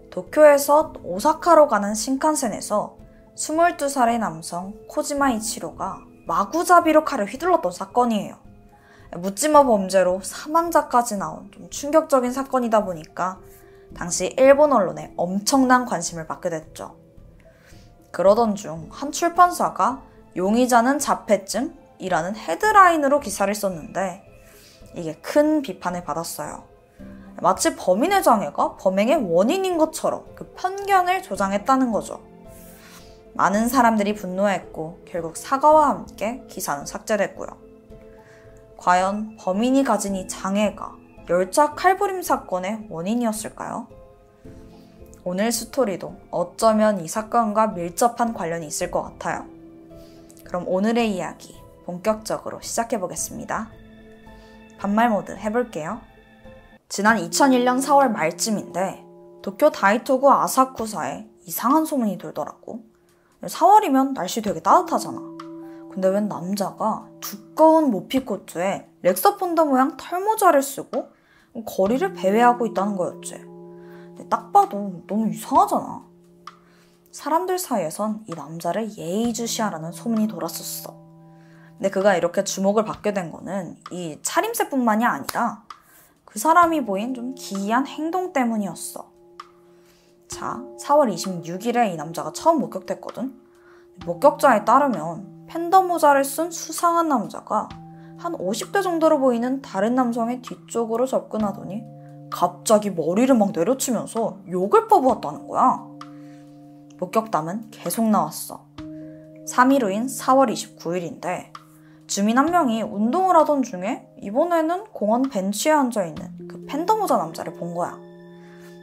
도쿄에서 오사카로 가는 신칸센에서 22살의 남성 코지마 이치로가 마구잡이로 칼을 휘둘렀던 사건이에요. 묻지마 범죄로 사망자까지 나온 좀 충격적인 사건이다 보니까 당시 일본 언론에 엄청난 관심을 받게 됐죠. 그러던 중 한 출판사가 용의자는 자폐증이라는 헤드라인으로 기사를 썼는데 이게 큰 비판을 받았어요. 마치 범인의 장애가 범행의 원인인 것처럼 그 편견을 조장했다는 거죠. 많은 사람들이 분노했고 결국 사과와 함께 기사는 삭제됐고요. 과연 범인이 가진 이 장애가 열차 칼부림 사건의 원인이었을까요? 오늘 스토리도 어쩌면 이 사건과 밀접한 관련이 있을 것 같아요. 그럼 오늘의 이야기 본격적으로 시작해보겠습니다. 반말 모드 해볼게요. 지난 2001년 4월 말쯤인데 도쿄 다이토구 아사쿠사에 이상한 소문이 돌더라고. 4월이면 날씨 되게 따뜻하잖아. 근데 웬 남자가 두꺼운 모피코트에 렉서폰더 모양 털모자를 쓰고 거리를 배회하고 있다는 거였지. 근데 딱 봐도 너무 이상하잖아. 사람들 사이에선 이 남자를 예의주시하라는 소문이 돌았었어. 근데 그가 이렇게 주목을 받게 된 거는 이 차림새뿐만이 아니라 그 사람이 보인 좀 기이한 행동 때문이었어. 자, 4월 26일에 이 남자가 처음 목격됐거든. 목격자에 따르면 팬더 모자를 쓴 수상한 남자가 한 50대 정도로 보이는 다른 남성의 뒤쪽으로 접근하더니 갑자기 머리를 막 내려치면서 욕을 퍼부었다는 거야. 목격담은 계속 나왔어. 3일 후인 4월 29일인데 주민 한 명이 운동을 하던 중에 이번에는 공원 벤치에 앉아있는 그 팬더 모자 남자를 본 거야.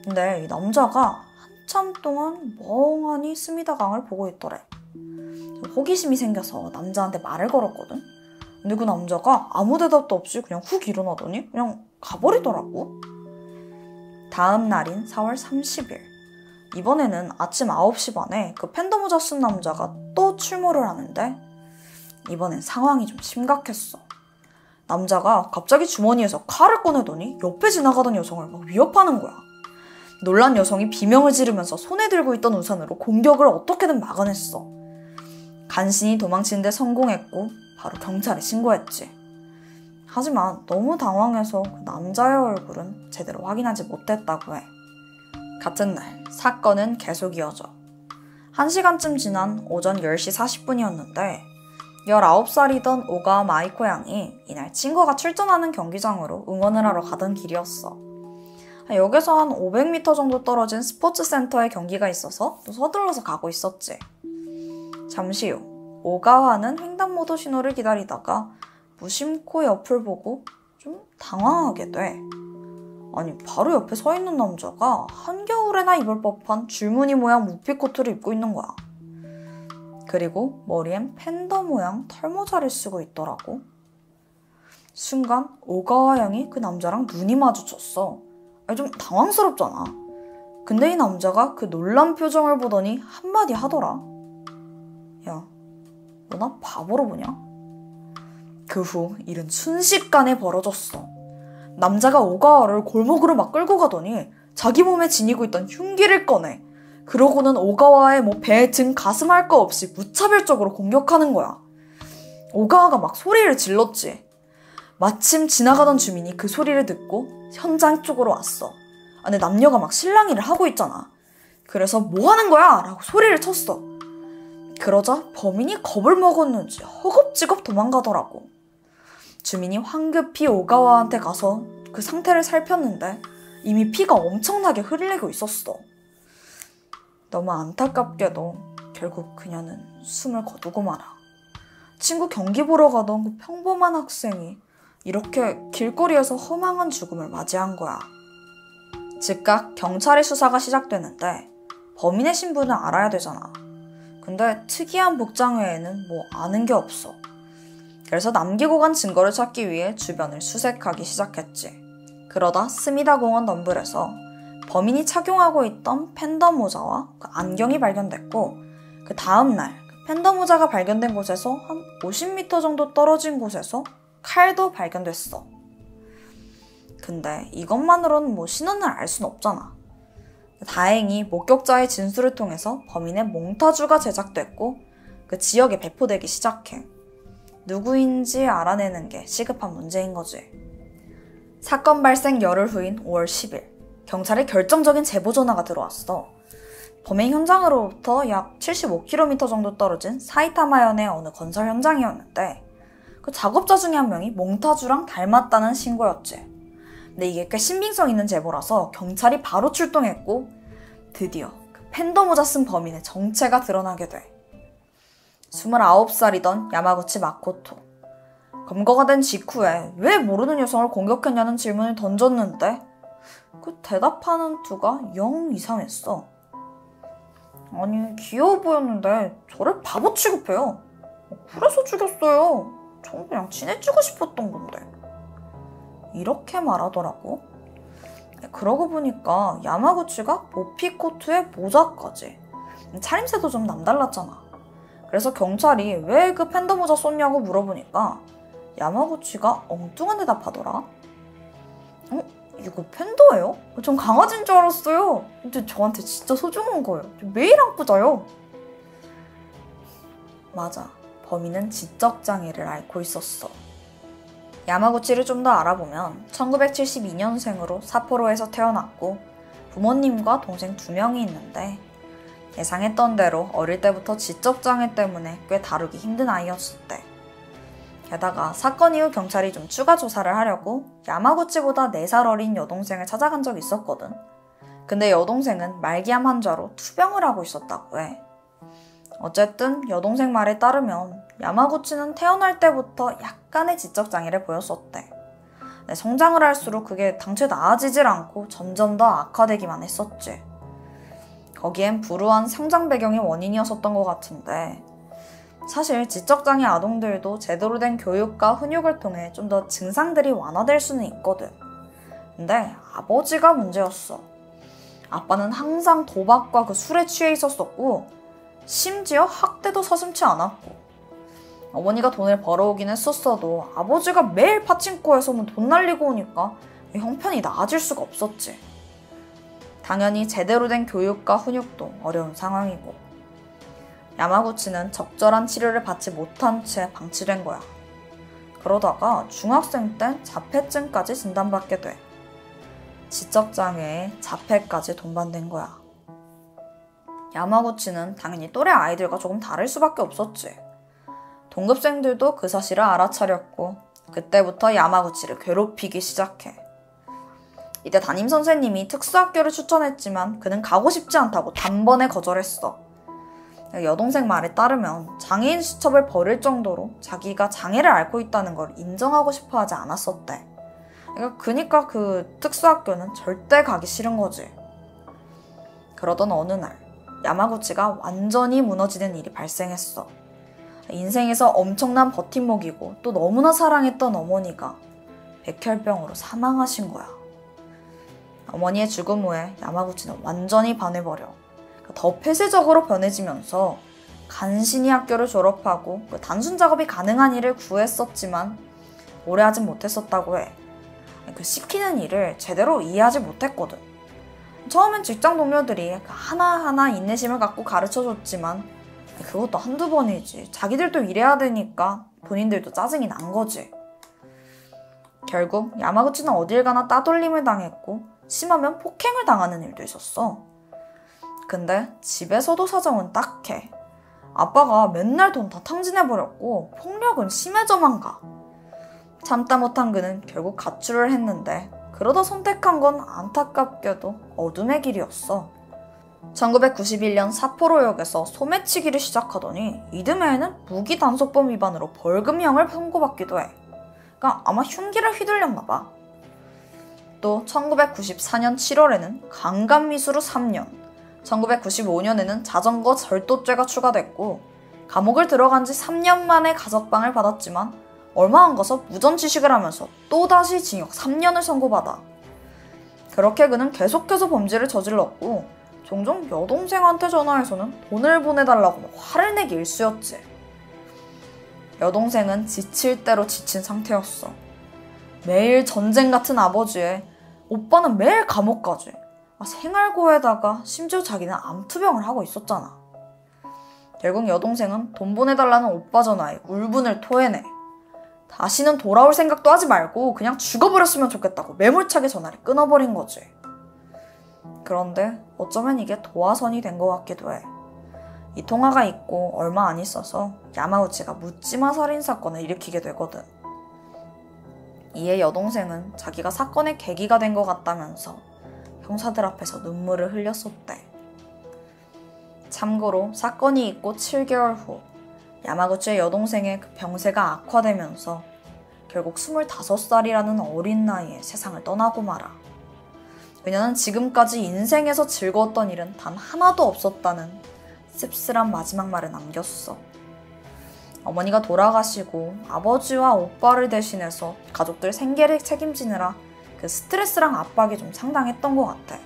근데 이 남자가 한참 동안 멍하니 스미다강을 보고 있더래. 호기심이 생겨서 남자한테 말을 걸었거든. 근데 그 남자가 아무 대답도 없이 그냥 훅 일어나더니 그냥 가버리더라고. 다음 날인 4월 30일. 이번에는 아침 9시 반에 그 팬더 모자 쓴 남자가 또 출몰을 하는데 이번엔 상황이 좀 심각했어. 남자가 갑자기 주머니에서 칼을 꺼내더니 옆에 지나가던 여성을 막 위협하는 거야. 놀란 여성이 비명을 지르면서 손에 들고 있던 우산으로 공격을 어떻게든 막아냈어. 간신히 도망치는데 성공했고 바로 경찰에 신고했지. 하지만 너무 당황해서 그 남자의 얼굴은 제대로 확인하지 못했다고 해. 같은 날 사건은 계속 이어져. 1시간쯤 지난 오전 10시 40분이었는데 19살이던 오가와 마이코 양이 이날 친구가 출전하는 경기장으로 응원을 하러 가던 길이었어. 여기서 한 500m 정도 떨어진 스포츠센터에 경기가 있어서 또 서둘러서 가고 있었지. 잠시 후 오가와는 횡단보도 신호를 기다리다가 무심코 옆을 보고 좀 당황하게 돼. 아니 바로 옆에 서 있는 남자가 한겨울에나 입을 법한 줄무늬 모양 무피코트를 입고 있는 거야. 그리고 머리엔 팬더 모양 털모자를 쓰고 있더라고. 순간 오가와 양이 그 남자랑 눈이 마주쳤어. 좀 당황스럽잖아. 근데 이 남자가 그 놀란 표정을 보더니 한마디 하더라. 야, 너 나 바보로 보냐? 그 후 일은 순식간에 벌어졌어. 남자가 오가와를 골목으로 막 끌고 가더니 자기 몸에 지니고 있던 흉기를 꺼내. 그러고는 오가와의 배, 등, 가슴 할 거 없이 무차별적으로 공격하는 거야. 오가와가 막 소리를 질렀지. 마침 지나가던 주민이 그 소리를 듣고 현장 쪽으로 왔어. 근데 남녀가 막 실랑이를 하고 있잖아. 그래서 뭐 하는 거야? 라고 소리를 쳤어. 그러자 범인이 겁을 먹었는지 허겁지겁 도망가더라고. 주민이 황급히 오가와한테 가서 그 상태를 살폈는데 이미 피가 엄청나게 흐르고 있었어. 너무 안타깝게도 결국 그녀는 숨을 거두고 말아. 친구 경기 보러 가던 그 평범한 학생이 이렇게 길거리에서 허망한 죽음을 맞이한 거야. 즉각 경찰의 수사가 시작되는데 범인의 신분을 알아야 되잖아. 근데 특이한 복장 외에는 뭐 아는 게 없어. 그래서 남기고 간 증거를 찾기 위해 주변을 수색하기 시작했지. 그러다 스미다 공원 덤불에서 범인이 착용하고 있던 팬더 모자와 그 안경이 발견됐고 그 다음날 팬더 모자가 발견된 곳에서 한 50m 정도 떨어진 곳에서 칼도 발견됐어. 근데 이것만으로는 뭐 신원을 알 순 없잖아. 다행히 목격자의 진술을 통해서 범인의 몽타주가 제작됐고 그 지역에 배포되기 시작해. 누구인지 알아내는 게 시급한 문제인 거지. 사건 발생 열흘 후인 5월 10일 경찰에 결정적인 제보 전화가 들어왔어. 범행 현장으로부터 약 75km 정도 떨어진 사이타마현의 어느 건설 현장이었는데 그 작업자 중에 한 명이 몽타주랑 닮았다는 신고였지. 근데 이게 꽤 신빙성 있는 제보라서 경찰이 바로 출동했고 드디어 그 팬더 모자 쓴 범인의 정체가 드러나게 돼. 29살이던 야마구치 마코토. 검거가 된 직후에 왜 모르는 여성을 공격했냐는 질문을 던졌는데 그 대답하는 투가 영 이상했어. 아니 귀여워 보였는데 저를 바보 취급해요. 그래서 죽였어요. 전 그냥 친해지고 싶었던 건데. 이렇게 말하더라고. 그러고 보니까 야마구치가 모피코트에 모자까지. 차림새도 좀 남달랐잖아. 그래서 경찰이 왜 그 팬더 모자 썼냐고 물어보니까 야마구치가 엉뚱한 대답하더라. 이거 팬더예요? 전 강아지인 줄 알았어요. 근데 저한테 진짜 소중한 거예요. 매일 안고 자요. 맞아. 범인은 지적장애를 앓고 있었어. 야마구치를 좀 더 알아보면 1972년생으로 삿포로에서 태어났고 부모님과 동생 2명이 있는데 예상했던 대로 어릴 때부터 지적장애 때문에 꽤 다루기 힘든 아이였었대. 게다가 사건 이후 경찰이 좀 추가 조사를 하려고 야마구치보다 4살 어린 여동생을 찾아간 적이 있었거든. 근데 여동생은 말기암 환자로 투병을 하고 있었다고 해. 어쨌든 여동생 말에 따르면 야마구치는 태어날 때부터 약간의 지적장애를 보였었대. 성장을 할수록 그게 당최 나아지질 않고 점점 더 악화되기만 했었지. 거기엔 불우한 성장 배경이 원인이었었던 것 같은데 사실 지적장애 아동들도 제대로 된 교육과 훈육을 통해 좀 더 증상들이 완화될 수는 있거든. 근데 아버지가 문제였어. 아빠는 항상 도박과 그 술에 취해 있었었고 심지어 학대도 서슴지 않았고 어머니가 돈을 벌어오긴 했었어도 아버지가 매일 파친코에서 돈 날리고 오니까 형편이 나아질 수가 없었지. 당연히 제대로 된 교육과 훈육도 어려운 상황이고 야마구치는 적절한 치료를 받지 못한 채 방치된 거야. 그러다가 중학생 때 자폐증까지 진단받게 돼. 지적장애에 자폐까지 동반된 거야. 야마구치는 당연히 또래 아이들과 조금 다를 수밖에 없었지. 동급생들도 그 사실을 알아차렸고 그때부터 야마구치를 괴롭히기 시작해. 이때 담임선생님이 특수학교를 추천했지만 그는 가고 싶지 않다고 단번에 거절했어. 여동생 말에 따르면 장애인 시첩을 벌일 정도로 자기가 장애를 앓고 있다는 걸 인정하고 싶어 하지 않았었대. 그러니까 그 특수학교는 절대 가기 싫은 거지. 그러던 어느 날 야마구치가 완전히 무너지는 일이 발생했어. 인생에서 엄청난 버팀목이고 또 너무나 사랑했던 어머니가 백혈병으로 사망하신 거야. 어머니의 죽음 후에 야마구치는 완전히 반해버려. 더 폐쇄적으로 변해지면서 간신히 학교를 졸업하고 단순 작업이 가능한 일을 구했었지만 오래 하진 못했었다고 해. 그 시키는 일을 제대로 이해하지 못했거든. 처음엔 직장 동료들이 하나하나 인내심을 갖고 가르쳐줬지만 그것도 한두 번이지. 자기들도 일해야 되니까 본인들도 짜증이 난 거지. 결국 야마구치는 어딜 가나 따돌림을 당했고 심하면 폭행을 당하는 일도 있었어. 근데 집에서도 사정은 딱해. 아빠가 맨날 돈 다 탕진해버렸고 폭력은 심해져만 가. 참다 못한 그는 결국 가출을 했는데 그러다 선택한 건 안타깝게도 어둠의 길이었어. 1991년 삿포로역에서 소매치기를 시작하더니 이듬해에는 무기단속범 위반으로 벌금형을 선고받기도 해. 그러니까 아마 흉기를 휘둘렸나 봐. 또 1994년 7월에는 강간미수로 3년, 1995년에는 자전거 절도죄가 추가됐고 감옥을 들어간 지 3년 만에 가석방을 받았지만 얼마 안 가서 무전취식을 하면서 또다시 징역 3년을 선고받아. 그렇게 그는 계속해서 범죄를 저질렀고 종종 여동생한테 전화해서는 돈을 보내달라고 화를 내기 일쑤였지. 여동생은 지칠 대로 지친 상태였어. 매일 전쟁 같은 아버지에 오빠는 매일 감옥까지. 생활고에다가 심지어 자기는 암투병을 하고 있었잖아. 결국 여동생은 돈 보내달라는 오빠 전화에 울분을 토해내. 다시는 돌아올 생각도 하지 말고 그냥 죽어버렸으면 좋겠다고 매몰차게 전화를 끊어버린 거지. 그런데 어쩌면 이게 도화선이 된 것 같기도 해. 이 통화가 있고 얼마 안 있어서 야마구치가 묻지마 살인사건을 일으키게 되거든. 이에 여동생은 자기가 사건의 계기가 된 것 같다면서 형사들 앞에서 눈물을 흘렸었대. 참고로 사건이 있고 7개월 후 야마구치의 여동생의 그 병세가 악화되면서 결국 25살이라는 어린 나이에 세상을 떠나고 말아. 그녀는 지금까지 인생에서 즐거웠던 일은 단 하나도 없었다는 씁쓸한 마지막 말을 남겼어. 어머니가 돌아가시고 아버지와 오빠를 대신해서 가족들 생계를 책임지느라 그 스트레스랑 압박이 좀 상당했던 것 같아.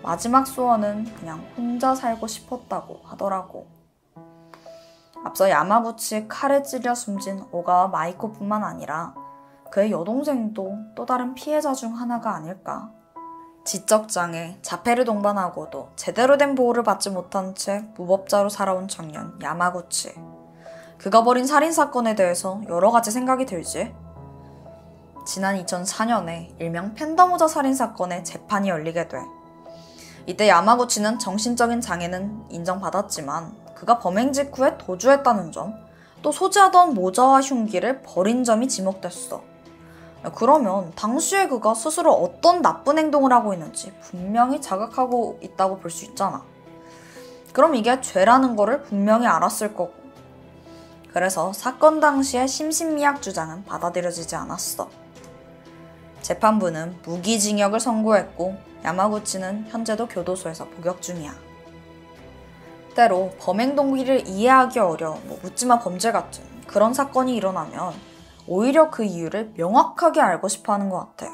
마지막 소원은 그냥 혼자 살고 싶었다고 하더라고. 앞서 야마구치의 칼에 찔려 숨진 오가와 마이코뿐만 아니라 그의 여동생도 또 다른 피해자 중 하나가 아닐까. 지적장애, 자폐를 동반하고도 제대로 된 보호를 받지 못한 채 무법자로 살아온 청년 야마구치. 그가 벌인 살인사건에 대해서 여러 가지 생각이 들지. 지난 2004년에 일명 팬더모자 살인사건의 재판이 열리게 돼. 이때 야마구치는 정신적인 장애는 인정받았지만 그가 범행 직후에 도주했다는 점, 또 소지하던 모자와 흉기를 버린 점이 지목됐어. 그러면 당시에 그가 스스로 어떤 나쁜 행동을 하고 있는지 분명히 자각하고 있다고 볼 수 있잖아. 그럼 이게 죄라는 거를 분명히 알았을 거고. 그래서 사건 당시의 심신미약 주장은 받아들여지지 않았어. 재판부는 무기징역을 선고했고 야마구치는 현재도 교도소에서 복역 중이야. 때로 범행 동기를 이해하기 어려운 묻지마 범죄 같은 그런 사건이 일어나면 오히려 그 이유를 명확하게 알고 싶어 하는 것 같아.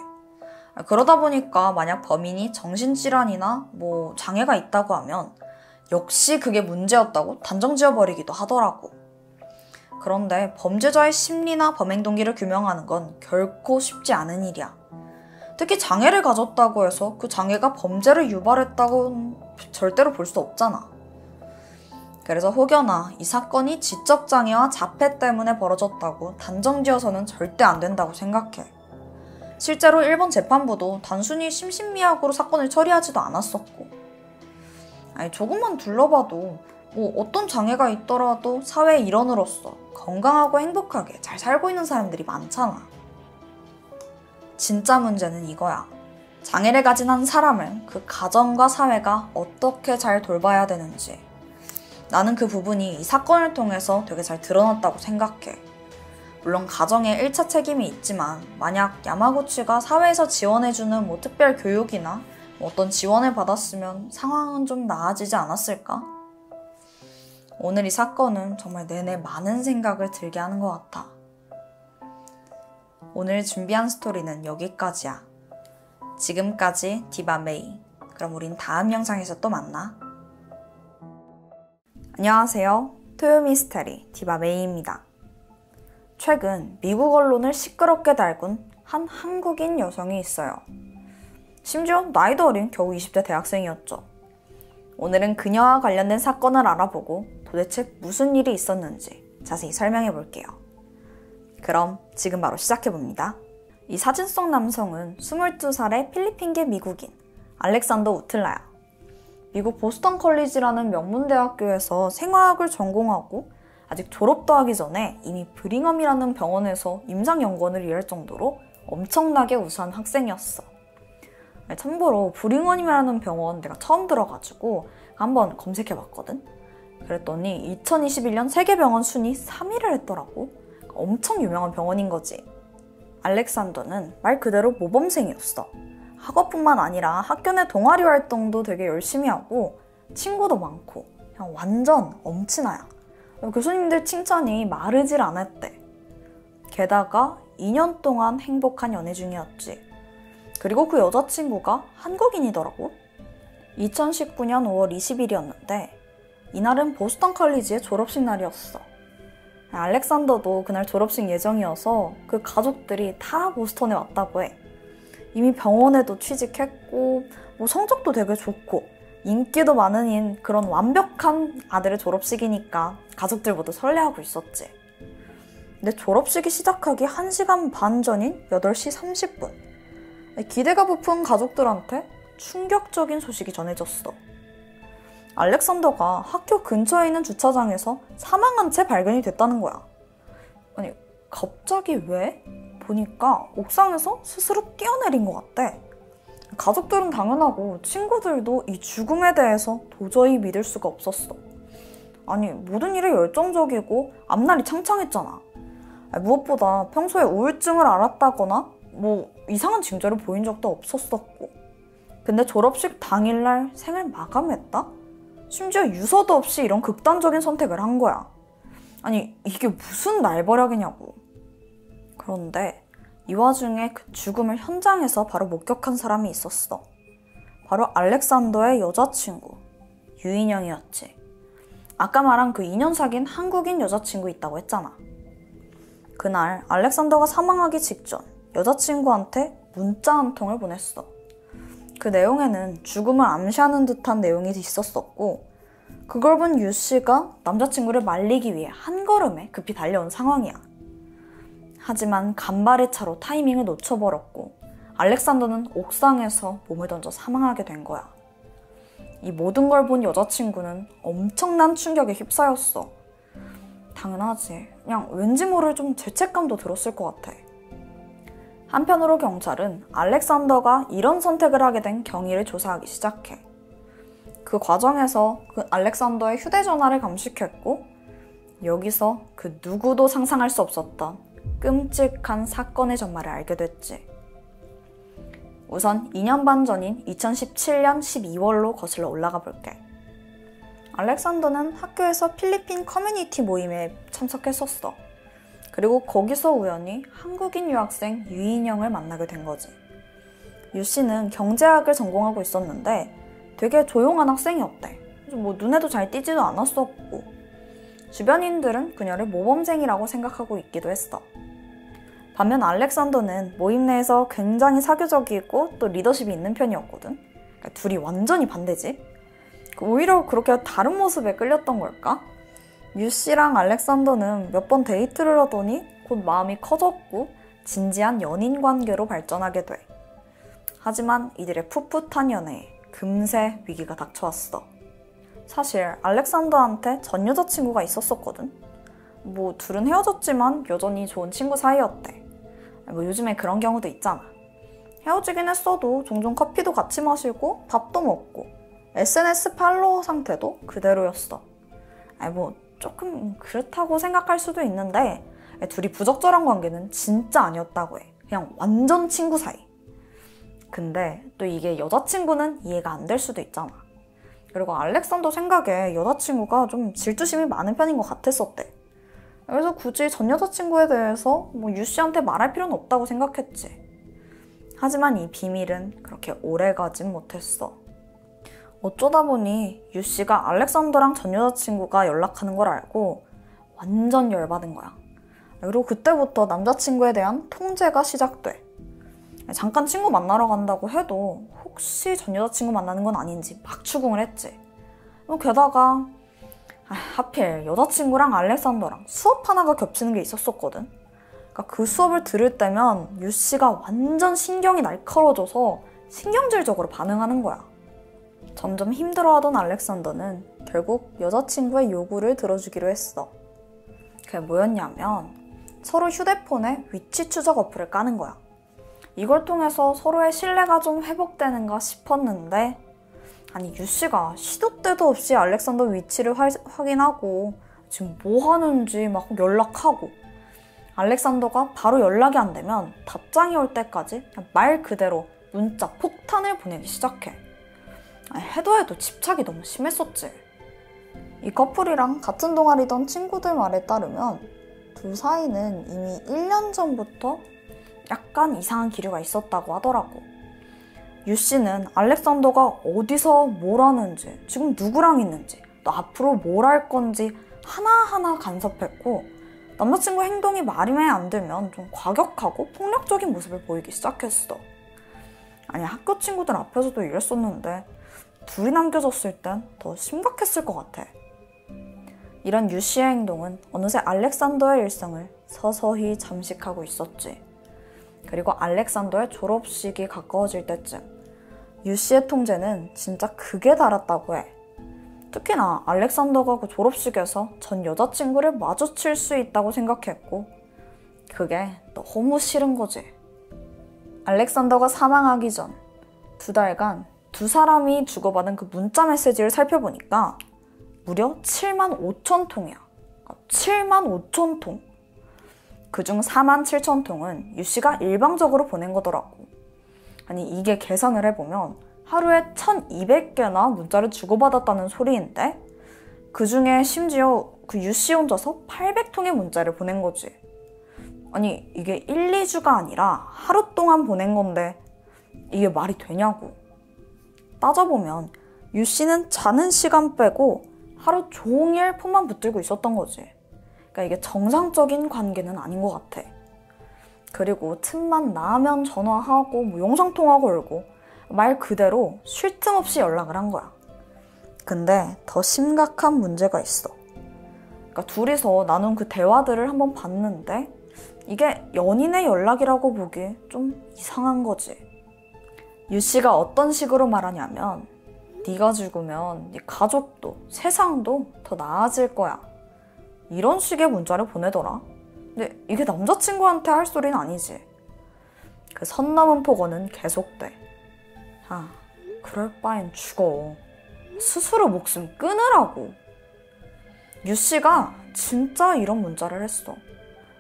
그러다 보니까 만약 범인이 정신질환이나 장애가 있다고 하면 역시 그게 문제였다고 단정 지어버리기도 하더라고. 그런데 범죄자의 심리나 범행 동기를 규명하는 건 결코 쉽지 않은 일이야. 특히 장애를 가졌다고 해서 그 장애가 범죄를 유발했다고는 절대로 볼 수 없잖아. 그래서 혹여나 이 사건이 지적장애와 자폐 때문에 벌어졌다고 단정지어서는 절대 안 된다고 생각해. 실제로 일본 재판부도 단순히 심신미약으로 사건을 처리하지도 않았었고. 조금만 둘러봐도 어떤 장애가 있더라도 사회의 일원으로서 건강하고 행복하게 잘 살고 있는 사람들이 많잖아. 진짜 문제는 이거야. 장애를 가진 한 사람을 그 가정과 사회가 어떻게 잘 돌봐야 되는지. 나는 그 부분이 이 사건을 통해서 되게 잘 드러났다고 생각해. 물론 가정에 1차 책임이 있지만 만약 야마구치가 사회에서 지원해주는 특별 교육이나 어떤 지원을 받았으면 상황은 좀 나아지지 않았을까? 오늘 이 사건은 정말 내내 많은 생각을 들게 하는 것 같아. 오늘 준비한 스토리는 여기까지야. 지금까지 디바메이. 그럼 우린 다음 영상에서 또 만나. 안녕하세요. 토요미스테리 디바메이입니다. 최근 미국 언론을 시끄럽게 달군 한 한국인 여성이 있어요. 심지어 나이도 어린 겨우 20대 대학생이었죠. 오늘은 그녀와 관련된 사건을 알아보고 도대체 무슨 일이 있었는지 자세히 설명해 볼게요. 그럼 지금 바로 시작해봅니다. 이 사진 속 남성은 22살의 필리핀계 미국인 알렉산더 우틀라야. 미국 보스턴 컬리지라는 명문대학교에서 생화학을 전공하고 아직 졸업도 하기 전에 이미 브링엄이라는 병원에서 임상연구원을 일할 정도로 엄청나게 우수한 학생이었어. 참고로 브링엄이라는 병원 내가 처음 들어가지고 한번 검색해봤거든. 그랬더니 2021년 세계병원 순위 3위를 했더라고. 엄청 유명한 병원인 거지. 알렉산더는 말 그대로 모범생이었어. 학업뿐만 아니라 학교 내 동아리 활동도 되게 열심히 하고 친구도 많고 그냥 완전 엄친아야. 교수님들 칭찬이 마르질 않았대. 게다가 2년 동안 행복한 연애 중이었지. 그리고 그 여자친구가 한국인이더라고. 2019년 5월 20일이었는데 이날은 보스턴 컬리지의 졸업식 날이었어. 알렉산더도 그날 졸업식 예정이어서 그 가족들이 다 보스턴에 왔다고 해. 이미 병원에도 취직했고 성적도 되게 좋고 인기도 많은 그런 완벽한 아들의 졸업식이니까 가족들 모두 설레하고 있었지. 근데 졸업식이 시작하기 1시간 반 전인 8시 30분. 기대가 부푼 가족들한테 충격적인 소식이 전해졌어. 알렉산더가 학교 근처에 있는 주차장에서 사망한 채 발견이 됐다는 거야. 아니, 갑자기 왜? 보니까 옥상에서 스스로 뛰어내린 것 같대. 가족들은 당연하고 친구들도 이 죽음에 대해서 도저히 믿을 수가 없었어. 아니, 모든 일에 열정적이고 앞날이 창창했잖아. 무엇보다 평소에 우울증을 앓았다거나 이상한 징조를 보인 적도 없었었고. 근데 졸업식 당일날 생을 마감했다? 심지어 유서도 없이 이런 극단적인 선택을 한 거야. 아니, 이게 무슨 날버락이냐고. 그런데 이 와중에 그 죽음을 현장에서 바로 목격한 사람이 있었어. 바로 알렉산더의 여자친구, 유인영이었지. 아까 말한 그 2년 사귄 한국인 여자친구 있다고 했잖아. 그날 알렉산더가 사망하기 직전 여자친구한테 문자 한 통을 보냈어. 그 내용에는 죽음을 암시하는 듯한 내용이 있었었고, 그걸 본 유 씨가 남자친구를 말리기 위해 한 걸음에 급히 달려온 상황이야. 하지만 간발의 차로 타이밍을 놓쳐버렸고 알렉산더는 옥상에서 몸을 던져 사망하게 된 거야. 이 모든 걸 본 여자친구는 엄청난 충격에 휩싸였어. 당연하지. 그냥 왠지 모를 좀 죄책감도 들었을 것 같아. 한편으로 경찰은 알렉산더가 이런 선택을 하게 된 경위를 조사하기 시작해. 그 과정에서 그 알렉산더의 휴대전화를 감식했고, 여기서 그 누구도 상상할 수 없었던 끔찍한 사건의 전말을 알게 됐지. 우선 2년 반 전인 2017년 12월로 거슬러 올라가 볼게. 알렉산더는 학교에서 필리핀 커뮤니티 모임에 참석했었어. 그리고 거기서 우연히 한국인 유학생 유인영을 만나게 된 거지. 유 씨는 경제학을 전공하고 있었는데 되게 조용한 학생이었대. 눈에도 잘 띄지도 않았었고, 주변인들은 그녀를 모범생이라고 생각하고 있기도 했어. 반면 알렉산더는 모임 내에서 굉장히 사교적이고 또 리더십이 있는 편이었거든. 그러니까 둘이 완전히 반대지. 오히려 그렇게 다른 모습에 끌렸던 걸까? 유 씨랑 알렉산더는 몇 번 데이트를 하더니 곧 마음이 커졌고 진지한 연인 관계로 발전하게 돼. 하지만 이들의 풋풋한 연애에 금세 위기가 닥쳐왔어. 사실 알렉산더한테 전 여자친구가 있었었거든. 둘은 헤어졌지만 여전히 좋은 친구 사이였대. 요즘에 그런 경우도 있잖아. 헤어지긴 했어도 종종 커피도 같이 마시고 밥도 먹고 SNS 팔로워 상태도 그대로였어. 조금 그렇다고 생각할 수도 있는데 둘이 부적절한 관계는 진짜 아니었다고 해. 그냥 완전 친구 사이. 근데 또 이게 여자친구는 이해가 안 될 수도 있잖아. 그리고 알렉산더 생각에 여자친구가 좀 질투심이 많은 편인 것 같았었대. 그래서 굳이 전 여자친구에 대해서 유 씨한테 말할 필요는 없다고 생각했지. 하지만 이 비밀은 그렇게 오래 가진 못했어. 어쩌다 보니 유 씨가 알렉산더랑 전 여자친구가 연락하는 걸 알고 완전 열받은 거야. 그리고 그때부터 남자친구에 대한 통제가 시작돼. 잠깐 친구 만나러 간다고 해도 혹시 전 여자친구 만나는 건 아닌지 막 추궁을 했지. 게다가 하필 여자친구랑 알렉산더랑 수업 하나가 겹치는 게 있었었거든. 그러니까 그 수업을 들을 때면 유 씨가 완전 신경이 날카로워져서 신경질적으로 반응하는 거야. 점점 힘들어하던 알렉산더는 결국 여자친구의 요구를 들어주기로 했어. 그게 뭐였냐면 서로 휴대폰에 위치 추적 어플을 까는 거야. 이걸 통해서 서로의 신뢰가 좀 회복되는가 싶었는데, 아니 유 씨가 시도 때도 없이 알렉산더 위치를 확인하고 지금 뭐 하는지 막 연락하고, 알렉산더가 바로 연락이 안 되면 답장이 올 때까지 그냥 말 그대로 문자 폭탄을 보내기 시작해. 해도 해도 집착이 너무 심했었지. 이 커플이랑 같은 동아리던 친구들 말에 따르면 둘 사이는 이미 1년 전부터 약간 이상한 기류가 있었다고 하더라고. 유 씨는 알렉산더가 어디서 뭘 하는지, 지금 누구랑 있는지, 또 앞으로 뭘 할 건지 하나하나 간섭했고, 남자친구 행동이 마음에 안 들면 좀 과격하고 폭력적인 모습을 보이기 시작했어. 아니 학교 친구들 앞에서도 이랬었는데 둘이 남겨졌을 땐 더 심각했을 것 같아. 이런 유 씨의 행동은 어느새 알렉산더의 일상을 서서히 잠식하고 있었지. 그리고 알렉산더의 졸업식이 가까워질 때쯤 유 씨의 통제는 진짜 극에 달았다고 해. 특히나 알렉산더가 그 졸업식에서 전 여자친구를 마주칠 수 있다고 생각했고, 그게 너무 싫은 거지. 알렉산더가 사망하기 전 2달간 두 사람이 주고받은 그 문자 메시지를 살펴보니까 무려 7만 5천 통이야. 7만 5천 통. 그중 4만 7천 통은 유씨가 일방적으로 보낸 거더라고. 아니 이게 계산을 해보면 하루에 1200개나 문자를 주고받았다는 소리인데 그 중에 심지어 그 유씨 혼자서 800통의 문자를 보낸 거지. 아니 이게 1, 2주가 아니라 하루 동안 보낸 건데 이게 말이 되냐고. 따져보면 유씨는 자는 시간 빼고 하루 종일 폰만 붙들고 있었던 거지. 그러니까 이게 정상적인 관계는 아닌 것 같아. 그리고 틈만 나면 전화하고 뭐 영상통화 걸고 말 그대로 쉴 틈 없이 연락을 한 거야. 근데 더 심각한 문제가 있어. 그러니까 둘이서 나눈 그 대화들을 한번 봤는데 이게 연인의 연락이라고 보기 좀 이상한 거지. 유씨가 어떤 식으로 말하냐면 네가 죽으면 네 가족도 세상도 더 나아질 거야. 이런 식의 문자를 보내더라. 근데 이게 남자친구한테 할 소리는 아니지. 그 선 넘은 폭언은 계속돼. 아, 그럴 바엔 죽어. 스스로 목숨 끊으라고. 유씨가 진짜 이런 문자를 했어.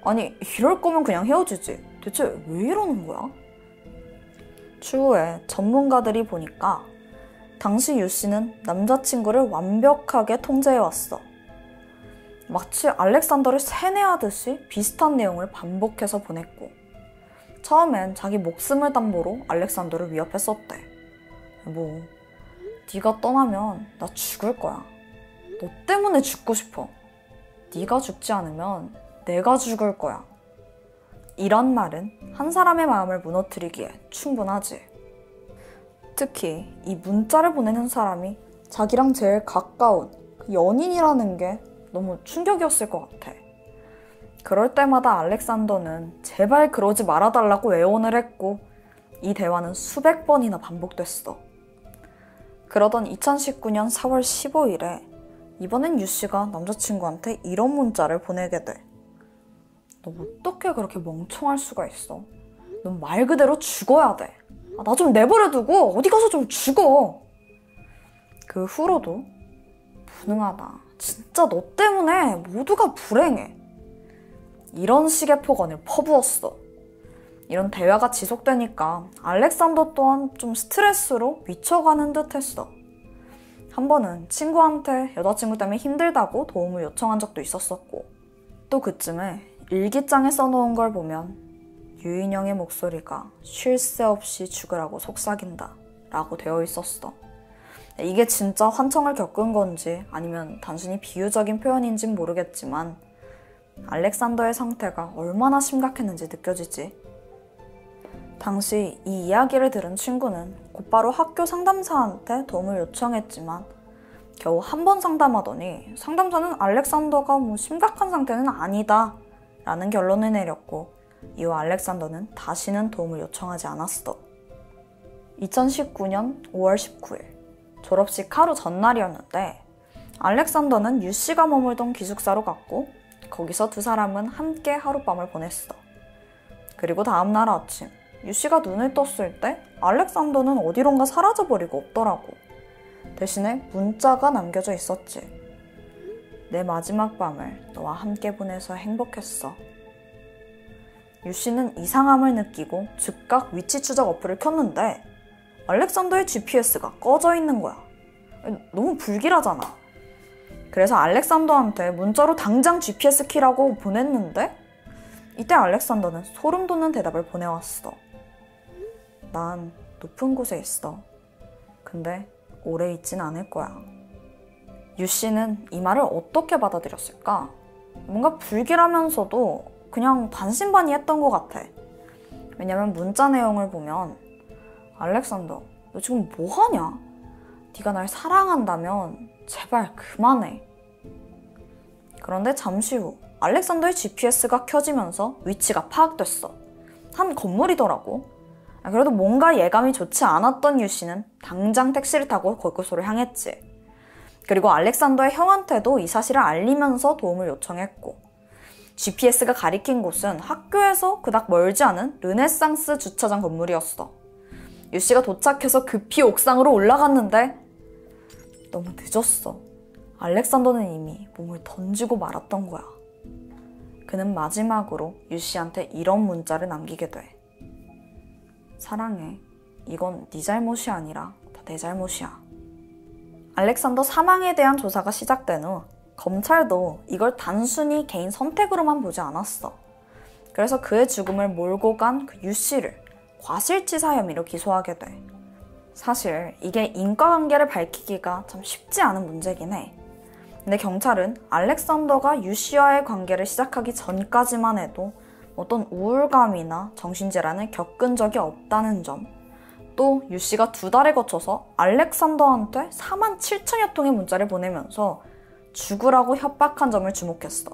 아니 이럴 거면 그냥 헤어지지. 대체 왜 이러는 거야? 추후에 전문가들이 보니까 당시 유씨는 남자친구를 완벽하게 통제해왔어. 마치 알렉산더를 세뇌하듯이 비슷한 내용을 반복해서 보냈고 처음엔 자기 목숨을 담보로 알렉산더를 위협했었대. 뭐 네가 떠나면 나 죽을 거야. 너 때문에 죽고 싶어. 네가 죽지 않으면 내가 죽을 거야. 이런 말은 한 사람의 마음을 무너뜨리기에 충분하지. 특히 이 문자를 보내는 사람이 자기랑 제일 가까운 그 연인이라는 게 너무 충격이었을 것 같아. 그럴 때마다 알렉산더는 제발 그러지 말아달라고 애원을 했고 이 대화는 수백 번이나 반복됐어. 그러던 2019년 4월 15일에 이번엔 유씨가 남자친구한테 이런 문자를 보내게 돼. 너 어떻게 그렇게 멍청할 수가 있어? 넌 말 그대로 죽어야 돼. 나 좀 내버려두고 어디 가서 좀 죽어. 그 후로도 무능하다. 진짜 너 때문에 모두가 불행해. 이런 식의 폭언을 퍼부었어. 이런 대화가 지속되니까 알렉산더 또한 좀 스트레스로 미쳐가는 듯 했어. 한 번은 친구한테 여자친구 때문에 힘들다고 도움을 요청한 적도 있었었고 또 그쯤에 일기장에 써놓은 걸 보면 유인영의 목소리가 쉴 새 없이 죽으라고 속삭인다 라고 되어 있었어. 이게 진짜 환청을 겪은 건지 아니면 단순히 비유적인 표현인진 모르겠지만 알렉산더의 상태가 얼마나 심각했는지 느껴지지. 당시 이 이야기를 들은 친구는 곧바로 학교 상담사한테 도움을 요청했지만 겨우 한 번 상담하더니 상담사는 알렉산더가 심각한 상태는 아니다 라는 결론을 내렸고 이후 알렉산더는 다시는 도움을 요청하지 않았어. 2019년 5월 19일 졸업식 하루 전날이었는데 알렉산더는 유씨가 머물던 기숙사로 갔고 거기서 두 사람은 함께 하룻밤을 보냈어. 그리고 다음날 아침 유씨가 눈을 떴을 때 알렉산더는 어디론가 사라져버리고 없더라고. 대신에 문자가 남겨져 있었지. 내 마지막 밤을 너와 함께 보내서 행복했어. 유씨는 이상함을 느끼고 즉각 위치 추적 어플을 켰는데 알렉산더의 GPS가 꺼져 있는 거야. 너무 불길하잖아. 그래서 알렉산더한테 문자로 당장 GPS 키라고 보냈는데 이때 알렉산더는 소름 돋는 대답을 보내왔어. 난 높은 곳에 있어. 근데 오래 있진 않을 거야. 유씨는 이 말을 어떻게 받아들였을까? 뭔가 불길하면서도 그냥 반신반의했던 것 같아. 왜냐면 문자 내용을 보면 알렉산더, 너 지금 뭐하냐? 네가 날 사랑한다면 제발 그만해. 그런데 잠시 후 알렉산더의 GPS가 켜지면서 위치가 파악됐어. 한 건물이더라고. 그래도 뭔가 예감이 좋지 않았던 유씨는 당장 택시를 타고 그곳으로 향했지. 그리고 알렉산더의 형한테도 이 사실을 알리면서 도움을 요청했고 GPS가 가리킨 곳은 학교에서 그닥 멀지 않은 르네상스 주차장 건물이었어. 유씨가 도착해서 급히 옥상으로 올라갔는데 너무 늦었어. 알렉산더는 이미 몸을 던지고 말았던 거야. 그는 마지막으로 유씨한테 이런 문자를 남기게 돼. 사랑해. 이건 네 잘못이 아니라 다 내 잘못이야. 알렉산더 사망에 대한 조사가 시작된 후 검찰도 이걸 단순히 개인 선택으로만 보지 않았어. 그래서 그의 죽음을 몰고 간 그 유씨를 과실치사 혐의로 기소하게 돼. 사실 이게 인과관계를 밝히기가 참 쉽지 않은 문제긴 해. 근데 경찰은 알렉산더가 유씨와의 관계를 시작하기 전까지만 해도 어떤 우울감이나 정신질환을 겪은 적이 없다는 점, 또 유씨가 2달에 거쳐서 알렉산더한테 47,000여 통의 문자를 보내면서 죽으라고 협박한 점을 주목했어.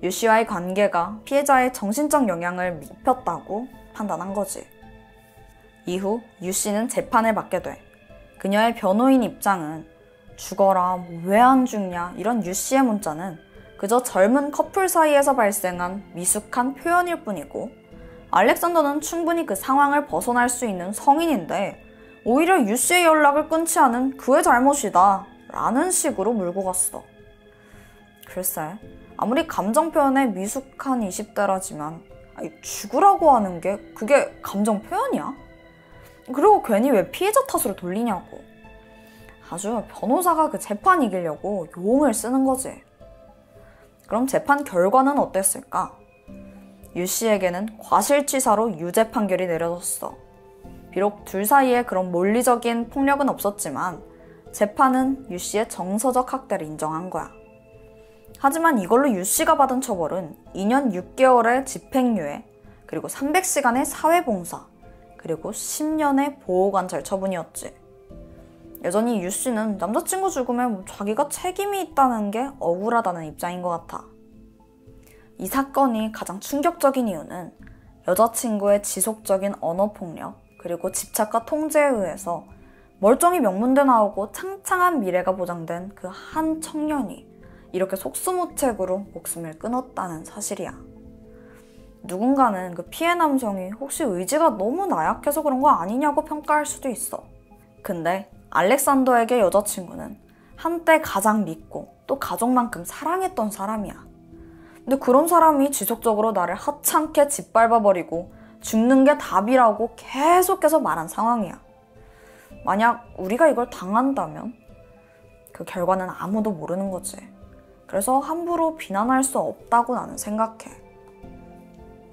유씨와의 관계가 피해자의 정신적 영향을 미쳤다고 판단한 거지. 이후 유씨는 재판을 받게 돼. 그녀의 변호인 입장은 죽어라, 왜 안 죽냐 이런 유씨의 문자는 그저 젊은 커플 사이에서 발생한 미숙한 표현일 뿐이고, 알렉산더는 충분히 그 상황을 벗어날 수 있는 성인인데 오히려 유씨의 연락을 끊지 않은 그의 잘못이다 라는 식으로 몰고 갔어. 글쎄, 아무리 감정 표현에 미숙한 20대라지만 죽으라고 하는 게 그게 감정 표현이야? 그리고 괜히 왜 피해자 탓으로 돌리냐고. 아주 변호사가 그 재판 이기려고 용을 쓰는 거지. 그럼 재판 결과는 어땠을까? 유씨에게는 과실치사로 유죄 판결이 내려졌어. 비록 둘 사이에 그런 물리적인 폭력은 없었지만 재판은 유씨의 정서적 학대를 인정한 거야. 하지만 이걸로 유씨가 받은 처벌은 2년 6개월의 집행유예, 그리고 300시간의 사회봉사, 그리고 10년의 보호관찰 처분이었지. 여전히 유씨는 남자친구 죽음에 자기가 책임이 있다는 게 억울하다는 입장인 것 같아. 이 사건이 가장 충격적인 이유는 여자친구의 지속적인 언어폭력, 그리고 집착과 통제에 의해서 멀쩡히 명문대 나오고 창창한 미래가 보장된 그 한 청년이 이렇게 속수무책으로 목숨을 끊었다는 사실이야. 누군가는 그 피해 남성이 혹시 의지가 너무 나약해서 그런 거 아니냐고 평가할 수도 있어. 근데 알렉산더에게 여자친구는 한때 가장 믿고 또 가족만큼 사랑했던 사람이야. 근데 그런 사람이 지속적으로 나를 하찮게 짓밟아버리고 죽는 게 답이라고 계속해서 말한 상황이야. 만약 우리가 이걸 당한다면 그 결과는 아무도 모르는 거지. 그래서 함부로 비난할 수 없다고 나는 생각해.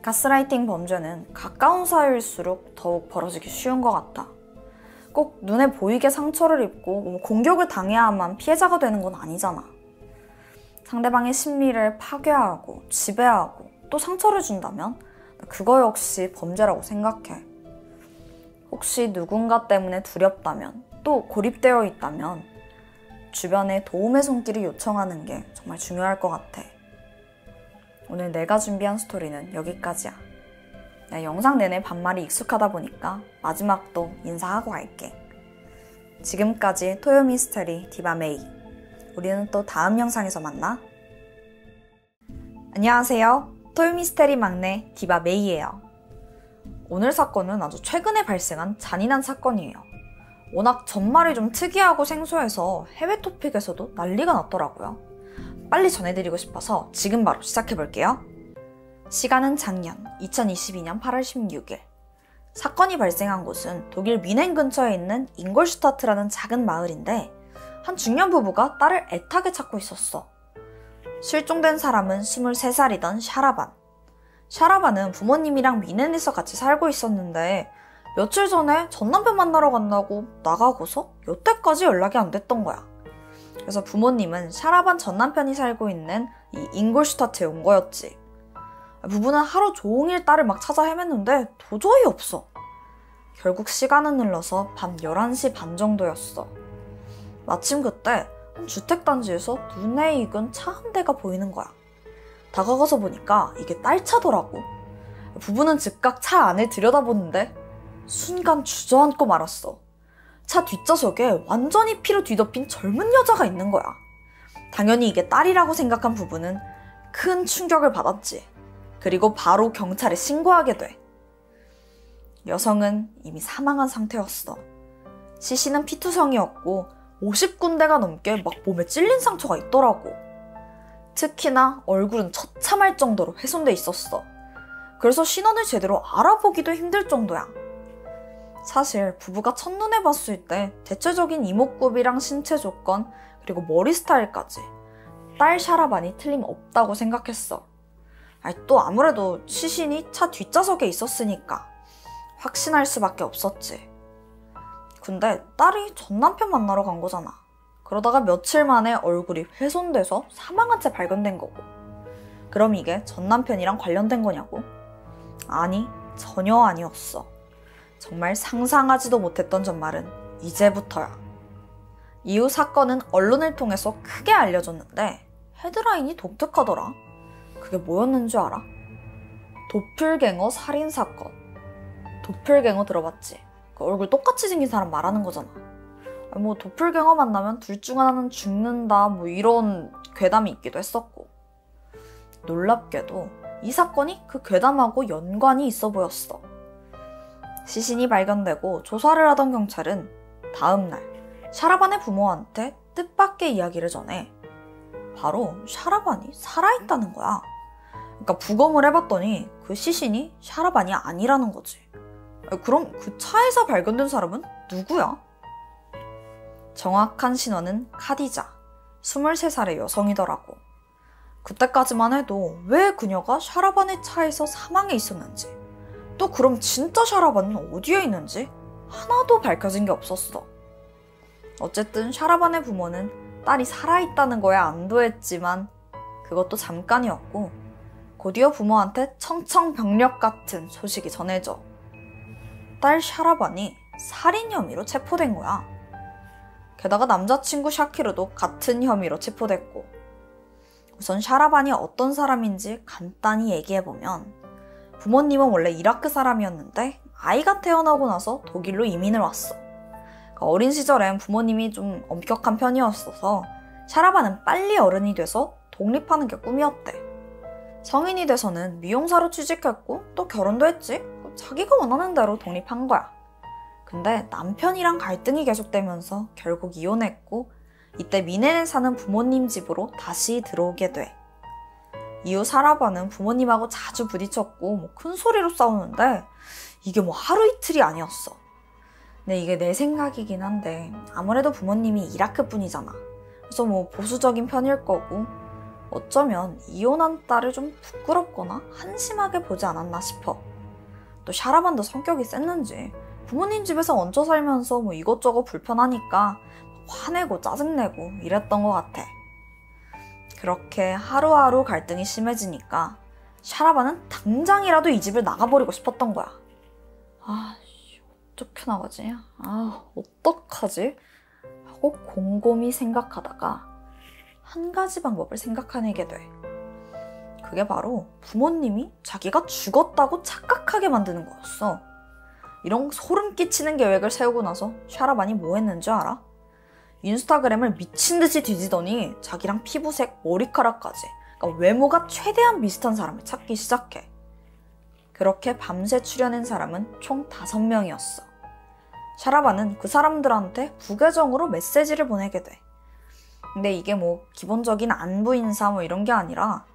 가스라이팅 범죄는 가까운 사이일수록 더욱 벌어지기 쉬운 것 같다. 꼭 눈에 보이게 상처를 입고 공격을 당해야만 피해자가 되는 건 아니잖아. 상대방의 심리를 파괴하고 지배하고 또 상처를 준다면 그거 역시 범죄라고 생각해. 혹시 누군가 때문에 두렵다면, 또 고립되어 있다면 주변에 도움의 손길을 요청하는 게 정말 중요할 것 같아. 오늘 내가 준비한 스토리는 여기까지야. 나 영상 내내 반말이 익숙하다 보니까 마지막도 인사하고 갈게. 지금까지 토요미스테리 디바 메이. 우리는 또 다음 영상에서 만나. 안녕하세요. 토요미스테리 막내 디바 메이예요. 오늘 사건은 아주 최근에 발생한 잔인한 사건이에요. 워낙 전말이 좀 특이하고 생소해서 해외 토픽에서도 난리가 났더라고요. 빨리 전해드리고 싶어서 지금 바로 시작해볼게요. 시간은 작년 2022년 8월 16일. 사건이 발생한 곳은 독일 뮌헨 근처에 있는 잉골슈타트라는 작은 마을인데 한 중년 부부가 딸을 애타게 찾고 있었어. 실종된 사람은 23살이던 샤라반. 샤라반은 부모님이랑 뮌헨에서 같이 살고 있었는데 며칠 전에 전남편 만나러 간다고 나가고서 여태까지 연락이 안 됐던 거야. 그래서 부모님은 샤라반 전남편이 살고 있는 이 잉골슈타트에 온 거였지. 부부는 하루 종일 딸을 막 찾아 헤맸는데 도저히 없어. 결국 시간은 흘러서 밤 11시 반 정도였어. 마침 그때 한 주택단지에서 눈에 익은 차 한 대가 보이는 거야. 다가가서 보니까 이게 딸 차더라고. 부부는 즉각 차 안을 들여다보는데 순간 주저앉고 말았어. 차 뒷좌석에 완전히 피로 뒤덮인 젊은 여자가 있는 거야. 당연히 이게 딸이라고 생각한 부부는 큰 충격을 받았지. 그리고 바로 경찰에 신고하게 돼. 여성은 이미 사망한 상태였어. 시신은 피투성이었고 50군데가 넘게 막 몸에 찔린 상처가 있더라고. 특히나 얼굴은 처참할 정도로 훼손돼 있었어. 그래서 신원을 제대로 알아보기도 힘들 정도야. 사실 부부가 첫눈에 봤을 때 대체적인 이목구비랑 신체 조건 그리고 머리 스타일까지 딸 샤라반이 틀림없다고 생각했어. 또 아무래도 시신이 차 뒷좌석에 있었으니까 확신할 수밖에 없었지. 근데 딸이 전 남편 만나러 간 거잖아. 그러다가 며칠 만에 얼굴이 훼손돼서 사망한 채 발견된 거고. 그럼 이게 전 남편이랑 관련된 거냐고? 아니, 전혀 아니었어. 정말 상상하지도 못했던 전말은 이제부터야. 이후 사건은 언론을 통해서 크게 알려졌는데 헤드라인이 독특하더라. 그게 뭐였는 줄 알아? 도플갱어 살인사건. 도플갱어 들어봤지? 그 얼굴 똑같이 생긴 사람 말하는 거잖아. 뭐 도플갱어 만나면 둘 중 하나는 죽는다 뭐 이런 괴담이 있기도 했었고. 놀랍게도 이 사건이 그 괴담하고 연관이 있어 보였어. 시신이 발견되고 조사를 하던 경찰은 다음날 샤라반의 부모한테 뜻밖의 이야기를 전해 바로 샤라반이 살아있다는 거야. 그러니까 부검을 해봤더니 그 시신이 샤라반이 아니라는 거지. 그럼 그 차에서 발견된 사람은 누구야? 정확한 신원은 카디자, 23살의 여성이더라고. 그때까지만 해도 왜 그녀가 샤라반의 차에서 사망해 있었는지, 또 그럼 진짜 샤라반은 어디에 있는지 하나도 밝혀진 게 없었어. 어쨌든 샤라반의 부모는 딸이 살아있다는 거에 안도했지만 그것도 잠깐이었고, 곧이어 부모한테 청천벽력 같은 소식이 전해져 딸 샤라반이 살인 혐의로 체포된 거야. 게다가 남자친구 샤키르도 같은 혐의로 체포됐고. 우선 샤라반이 어떤 사람인지 간단히 얘기해보면, 부모님은 원래 이라크 사람이었는데 아이가 태어나고 나서 독일로 이민을 왔어. 그러니까 어린 시절엔 부모님이 좀 엄격한 편이었어서 샤라반은 빨리 어른이 돼서 독립하는 게 꿈이었대. 성인이 돼서는 미용사로 취직했고 또 결혼도 했지. 자기가 원하는 대로 독립한 거야. 근데 남편이랑 갈등이 계속되면서 결국 이혼했고, 이때 미넨에 사는 부모님 집으로 다시 들어오게 돼. 이후 샤라반은 부모님하고 자주 부딪혔고 뭐 큰 소리로 싸우는데 이게 뭐 하루 이틀이 아니었어. 근데 이게 내 생각이긴 한데 아무래도 부모님이 이라크 분이잖아. 그래서 뭐 보수적인 편일 거고, 어쩌면 이혼한 딸을 좀 부끄럽거나 한심하게 보지 않았나 싶어. 또 샤라반도 성격이 셌는지 부모님 집에서 얹혀 살면서 뭐 이것저것 불편하니까 화내고 짜증내고 이랬던 것 같아. 그렇게 하루하루 갈등이 심해지니까 샤라반은 당장이라도 이 집을 나가버리고 싶었던 거야. 어떻게 나가지? 어떡하지? 하고 곰곰이 생각하다가 한 가지 방법을 생각해내게 돼. 그게 바로 부모님이 자기가 죽었다고 착각하게 만드는 거였어. 이런 소름 끼치는 계획을 세우고 나서 샤라반이 뭐 했는지 알아? 인스타그램을 미친 듯이 뒤지더니 자기랑 피부색, 머리카락까지, 그러니까 외모가 최대한 비슷한 사람을 찾기 시작해. 그렇게 밤새 추려낸 사람은 총 5명이었어. 샤라반은 그 사람들한테 부계정으로 메시지를 보내게 돼. 근데 이게 뭐 기본적인 안부 인사 뭐 이런 게 아니라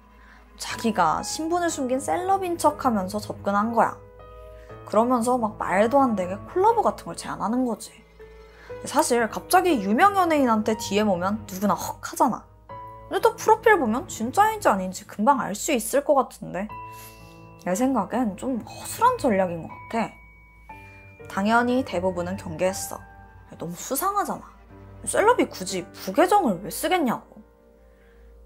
자기가 신분을 숨긴 셀럽인 척하면서 접근한 거야. 그러면서 막 말도 안 되게 콜라보 같은 걸 제안하는 거지. 사실 갑자기 유명 연예인한테 DM 오면 누구나 헉 하잖아. 근데 또 프로필 보면 진짜인지 아닌지 금방 알 수 있을 것 같은데 내 생각엔 좀 허술한 전략인 것 같아. 당연히 대부분은 경계했어. 너무 수상하잖아. 셀럽이 굳이 부계정을 왜 쓰겠냐고.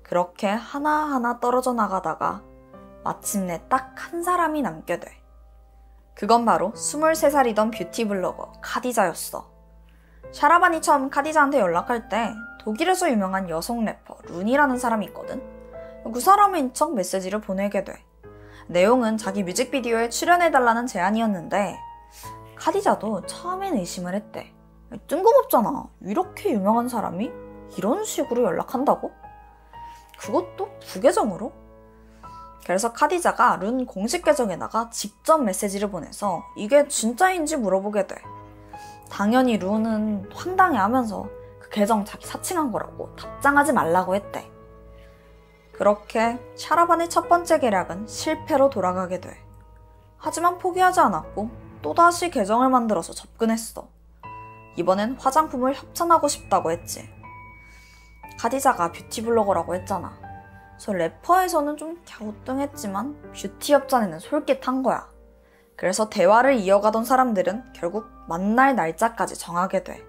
그렇게 하나하나 떨어져 나가다가 마침내 딱 한 사람이 남게 돼. 그건 바로 23살이던 뷰티 블로거 카디자였어. 샤라반이 처음 카디자한테 연락할 때 독일에서 유명한 여성 래퍼 룬이라는 사람이 있거든. 그 사람인 척 메시지를 보내게 돼. 내용은 자기 뮤직비디오에 출연해달라는 제안이었는데 카디자도 처음엔 의심을 했대. 뜬금없잖아. 이렇게 유명한 사람이 이런 식으로 연락한다고? 그것도 부계정으로? 그래서 카디자가 룬 공식 계정에다가 직접 메시지를 보내서 이게 진짜인지 물어보게 돼. 당연히 룬은 황당해하면서 그 계정 자기 사칭한 거라고 답장하지 말라고 했대. 그렇게 샤라반의 첫 번째 계략은 실패로 돌아가게 돼. 하지만 포기하지 않았고 또다시 계정을 만들어서 접근했어. 이번엔 화장품을 협찬하고 싶다고 했지. 카디자가 뷰티 블로거라고 했잖아. 그래서 래퍼에서는 좀 갸우뚱했지만 뷰티 협찬에는 솔깃한 거야. 그래서 대화를 이어가던 사람들은 결국 만날 날짜까지 정하게 돼.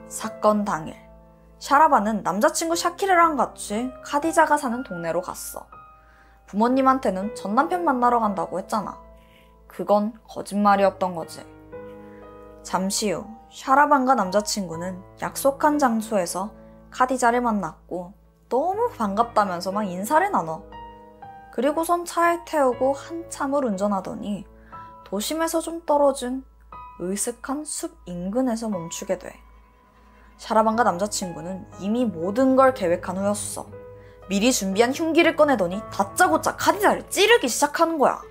사건 당일, 샤라반은 남자친구 샤키르랑 같이 카디자가 사는 동네로 갔어. 부모님한테는 전 남편 만나러 간다고 했잖아. 그건 거짓말이었던 거지. 잠시 후 샤라반과 남자친구는 약속한 장소에서 카디자를 만났고 너무 반갑다면서 막 인사를 나눠. 그리고선 차에 태우고 한참을 운전하더니 도심에서 좀 떨어진 으슥한 숲 인근에서 멈추게 돼. 샤라반과 남자친구는 이미 모든 걸 계획한 후였어. 미리 준비한 흉기를 꺼내더니 다짜고짜 카디자를 찌르기 시작하는 거야.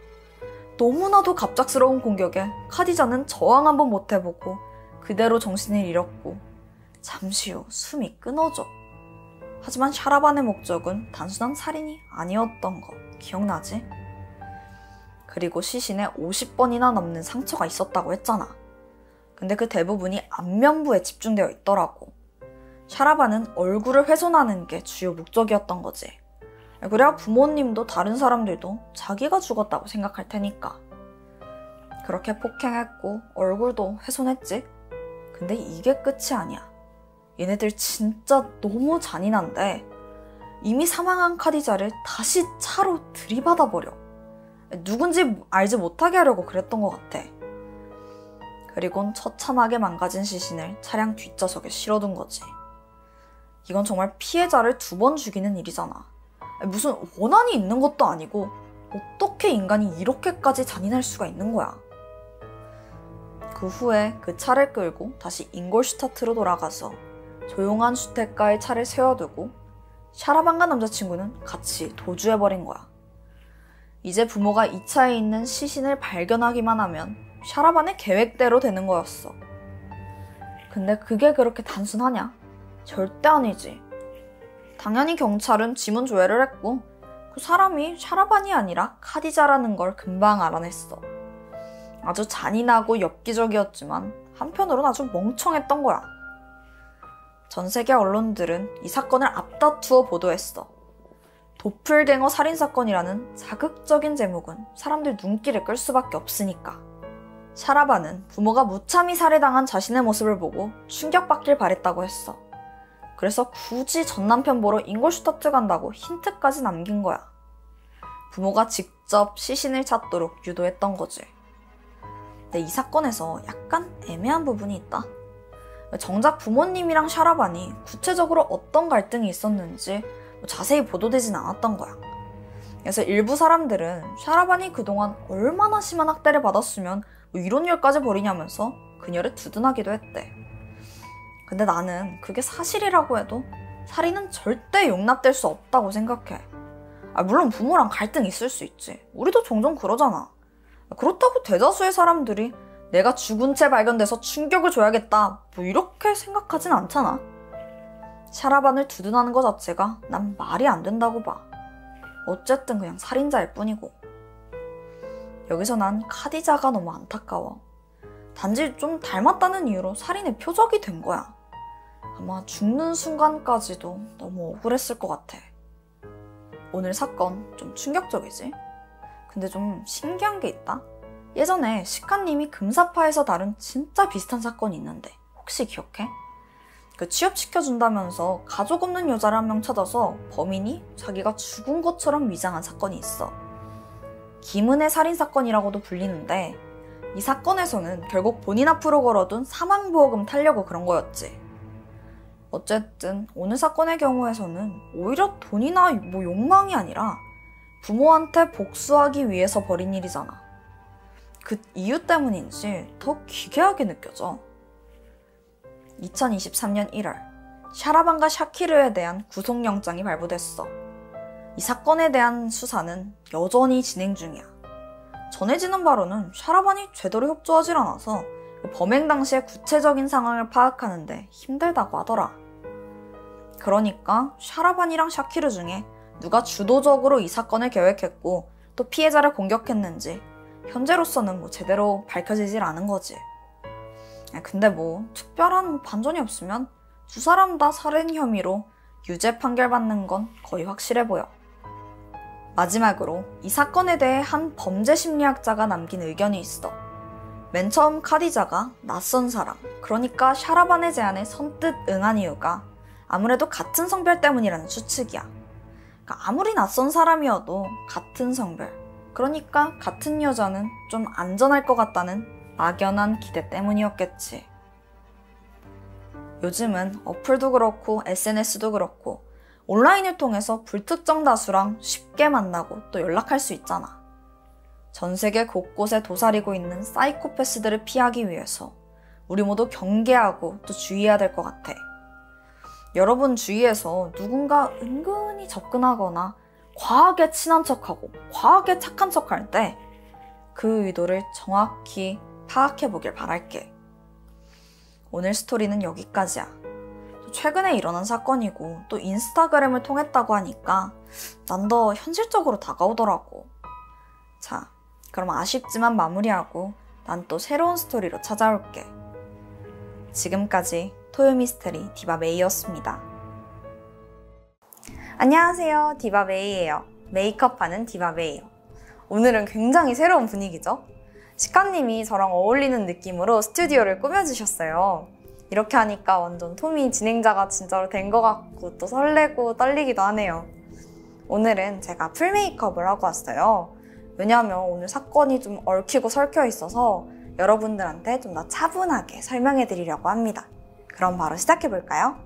너무나도 갑작스러운 공격에 카디자는 저항 한번 못 해보고 그대로 정신을 잃었고 잠시 후 숨이 끊어져. 하지만 샤라반의 목적은 단순한 살인이 아니었던 거 기억나지? 그리고 시신에 50번이나 넘는 상처가 있었다고 했잖아. 근데 그 대부분이 안면부에 집중되어 있더라고. 샤라반은 얼굴을 훼손하는 게 주요 목적이었던 거지. 그래야 부모님도 다른 사람들도 자기가 죽었다고 생각할 테니까. 그렇게 폭행했고 얼굴도 훼손했지. 근데 이게 끝이 아니야. 얘네들 진짜 너무 잔인한데 이미 사망한 카디자를 다시 차로 들이받아버려. 누군지 알지 못하게 하려고 그랬던 것 같아. 그리곤 처참하게 망가진 시신을 차량 뒷좌석에 실어둔 거지. 이건 정말 피해자를 2번 죽이는 일이잖아. 무슨 원한이 있는 것도 아니고 어떻게 인간이 이렇게까지 잔인할 수가 있는 거야. 그 후에 그 차를 끌고 다시 잉골슈타트로 돌아가서 조용한 주택가에 차를 세워두고 샤라반과 남자친구는 같이 도주해버린 거야. 이제 부모가 이 차에 있는 시신을 발견하기만 하면 샤라반의 계획대로 되는 거였어. 근데 그게 그렇게 단순하냐? 절대 아니지. 당연히 경찰은 지문 조회를 했고 그 사람이 샤라반이 아니라 카디자라는 걸 금방 알아냈어. 아주 잔인하고 엽기적이었지만 한편으로는 아주 멍청했던 거야. 전 세계 언론들은 이 사건을 앞다투어 보도했어. 도플갱어 살인사건이라는 자극적인 제목은 사람들 눈길을 끌 수밖에 없으니까. 샤라반은 부모가 무참히 살해당한 자신의 모습을 보고 충격받길 바랬다고 했어. 그래서 굳이 전남편 보러 잉골슈타트 간다고 힌트까지 남긴 거야. 부모가 직접 시신을 찾도록 유도했던 거지. 근데 이 사건에서 약간 애매한 부분이 있다. 정작 부모님이랑 샤라반이 구체적으로 어떤 갈등이 있었는지 자세히 보도되진 않았던 거야. 그래서 일부 사람들은 샤라반이 그동안 얼마나 심한 학대를 받았으면 이런 일까지 벌이냐면서 그녀를 두둔하기도 했대. 근데 나는 그게 사실이라고 해도 살인은 절대 용납될 수 없다고 생각해. 물론 부모랑 갈등이 있을 수 있지. 우리도 종종 그러잖아. 그렇다고 대다수의 사람들이 내가 죽은 채 발견돼서 충격을 줘야겠다 이렇게 생각하진 않잖아. 샤라반을 두둔하는 것 자체가 난 말이 안 된다고 봐. 어쨌든 그냥 살인자일 뿐이고. 여기서 난 카디자가 너무 안타까워. 단지 좀 닮았다는 이유로 살인의 표적이 된 거야. 아마 죽는 순간까지도 너무 억울했을 것 같아. 오늘 사건 좀 충격적이지? 근데 좀 신기한 게 있다? 예전에 시카님이 금사파에서 다룬 진짜 비슷한 사건이 있는데 혹시 기억해? 그 취업시켜준다면서 가족 없는 여자를 한 명 찾아서 범인이 자기가 죽은 것처럼 위장한 사건이 있어. 김은혜 살인사건이라고도 불리는데 이 사건에서는 결국 본인 앞으로 걸어둔 사망보험금 타려고 그런 거였지. 어쨌든 오늘 사건의 경우에서는 오히려 돈이나 욕망이 아니라 부모한테 복수하기 위해서 벌인 일이잖아. 그 이유 때문인지 더 기괴하게 느껴져. 2023년 1월 샤라반과 샤키르에 대한 구속영장이 발부됐어. 이 사건에 대한 수사는 여전히 진행 중이야. 전해지는 바로는 샤라반이 제대로 협조하질 않아서 범행 당시의 구체적인 상황을 파악하는데 힘들다고 하더라. 그러니까 샤라반이랑 샤키르 중에 누가 주도적으로 이 사건을 계획했고 또 피해자를 공격했는지 현재로서는 제대로 밝혀지질 않은 거지. 근데 특별한 반전이 없으면 두 사람 다 살인 혐의로 유죄 판결받는 건 거의 확실해 보여. 마지막으로 이 사건에 대해 한 범죄 심리학자가 남긴 의견이 있어. 맨 처음 카디자가 낯선 사람, 그러니까 샤라반의 제안에 선뜻 응한 이유가 아무래도 같은 성별 때문이라는 추측이야. 그러니까 아무리 낯선 사람이어도 같은 성별, 그러니까 같은 여자는 좀 안전할 것 같다는 막연한 기대 때문이었겠지. 요즘은 어플도 그렇고 SNS도 그렇고 온라인을 통해서 불특정 다수랑 쉽게 만나고 또 연락할 수 있잖아. 전 세계 곳곳에 도사리고 있는 사이코패스들을 피하기 위해서 우리 모두 경계하고 또 주의해야 될 것 같아. 여러분 주위에서 누군가 은근히 접근하거나 과하게 친한 척하고 과하게 착한 척할 때 그 의도를 정확히 파악해 보길 바랄게. 오늘 스토리는 여기까지야. 최근에 일어난 사건이고 또 인스타그램을 통했다고 하니까 난 더 현실적으로 다가오더라고. 자, 그럼 아쉽지만 마무리하고 난 또 새로운 스토리로 찾아올게. 지금까지 토요미스테리 디바메이였습니다. 안녕하세요, 디바메이예요. 메이크업하는 디바메이요. 오늘은 굉장히 새로운 분위기죠? 시카님이 저랑 어울리는 느낌으로 스튜디오를 꾸며주셨어요. 이렇게 하니까 완전 토미 진행자가 진짜로 된 것 같고 또 설레고 떨리기도 하네요. 오늘은 제가 풀 메이크업을 하고 왔어요. 왜냐하면 오늘 사건이 좀 얽히고 설켜 있어서 여러분들한테 좀 더 차분하게 설명해 드리려고 합니다. 그럼 바로 시작해볼까요?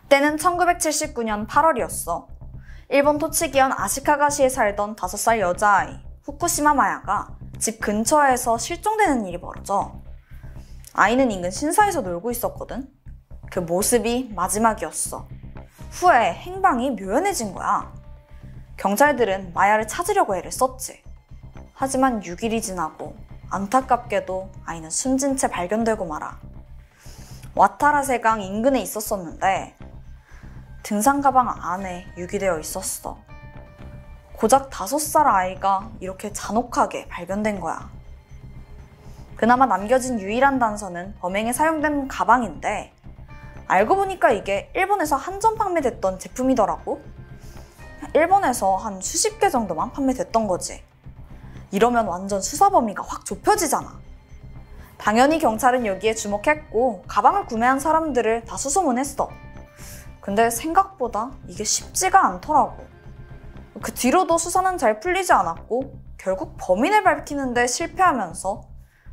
때는 1979년 8월이었어. 일본 토치기현 아시카가시에 살던 5살 여자아이 후쿠시마 마야가 집 근처에서 실종되는 일이 벌어져. 아이는 인근 신사에서 놀고 있었거든. 그 모습이 마지막이었어. 후에 행방이 묘연해진 거야. 경찰들은 마야를 찾으려고 애를 썼지. 하지만 6일이 지나고 안타깝게도 아이는 숨진 채 발견되고 말아. 와타라세강 인근에 있었었는데 등산 가방 안에 유기되어 있었어. 고작 5살 아이가 이렇게 잔혹하게 발견된 거야. 그나마 남겨진 유일한 단서는 범행에 사용된 가방인데 알고 보니까 이게 일본에서 한정 판매됐던 제품이더라고. 일본에서 한 수십 개 정도만 판매됐던 거지. 이러면 완전 수사 범위가 확 좁혀지잖아. 당연히 경찰은 여기에 주목했고 가방을 구매한 사람들을 다 수소문했어. 근데 생각보다 이게 쉽지가 않더라고. 그 뒤로도 수사는 잘 풀리지 않았고 결국 범인을 밝히는데 실패하면서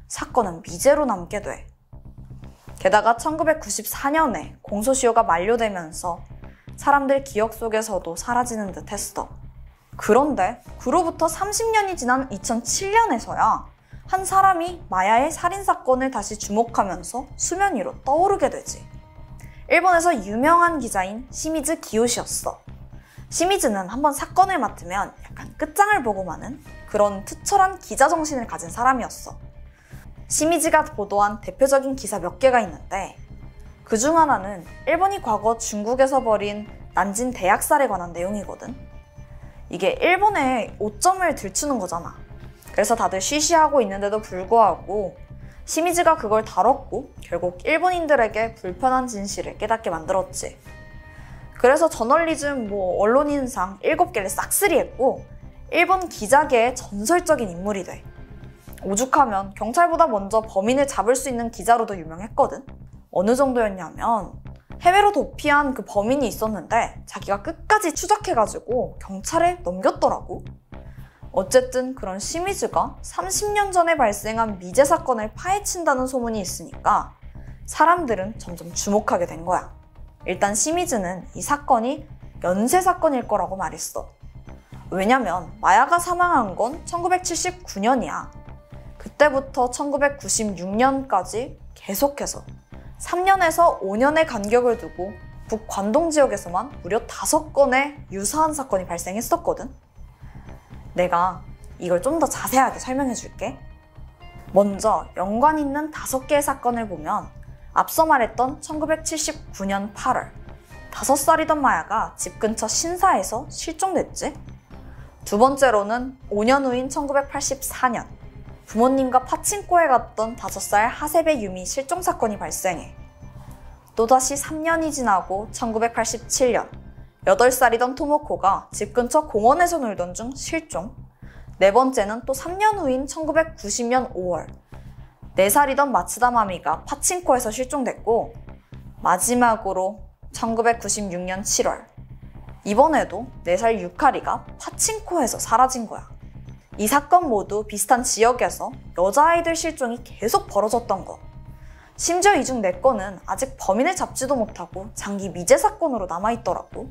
사건은 미제로 남게 돼. 게다가 1994년에 공소시효가 만료되면서 사람들 기억 속에서도 사라지는 듯 했어. 그런데 그로부터 30년이 지난 2007년에서야 한 사람이 마야의 살인사건을 다시 주목하면서 수면 위로 떠오르게 되지. 일본에서 유명한 기자인 시미즈 기요시였어. 시미즈는 한번 사건을 맡으면 약간 끝장을 보고 마는 그런 투철한 기자 정신을 가진 사람이었어. 시미즈가 보도한 대표적인 기사 몇 개가 있는데 그 중 하나는 일본이 과거 중국에서 벌인 난진 대학살에 관한 내용이거든. 이게 일본의 오점을 들추는 거잖아. 그래서 다들 쉬쉬하고 있는데도 불구하고 시미즈가 그걸 다뤘고 결국 일본인들에게 불편한 진실을 깨닫게 만들었지. 그래서 저널리즘 언론인상 7개를 싹쓸이했고 일본 기자계의 전설적인 인물이 돼. 오죽하면 경찰보다 먼저 범인을 잡을 수 있는 기자로도 유명했거든. 어느 정도였냐면 해외로 도피한 그 범인이 있었는데 자기가 끝까지 추적해가지고 경찰에 넘겼더라고. 어쨌든 그런 시미즈가 30년 전에 발생한 미제 사건을 파헤친다는 소문이 있으니까 사람들은 점점 주목하게 된 거야. 일단 시미즈는 이 사건이 연쇄 사건일 거라고 말했어. 왜냐면 마야가 사망한 건 1979년이야. 그때부터 1996년까지 계속해서 3년에서 5년의 간격을 두고 북관동 지역에서만 무려 5건의 유사한 사건이 발생했었거든. 내가 이걸 좀 더 자세하게 설명해 줄게. 먼저 연관 있는 5개의 사건을 보면 앞서 말했던 1979년 8월 5살이던 마야가 집 근처 신사에서 실종됐지. 두 번째로는 5년 후인 1984년 부모님과 파친코에 갔던 5살 하세베 유미 실종 사건이 발생해. 또다시 3년이 지나고 1987년 8살이던 토모코가 집 근처 공원에서 놀던 중 실종. 네 번째는 또 3년 후인 1990년 5월 4살이던 마츠다 마미가 파친코에서 실종됐고, 마지막으로 1996년 7월 이번에도 4살 유카리가 파친코에서 사라진 거야. 이 사건 모두 비슷한 지역에서 여자아이들 실종이 계속 벌어졌던 거. 심지어 이 중 4건은 아직 범인을 잡지도 못하고 장기 미제 사건으로 남아있더라고.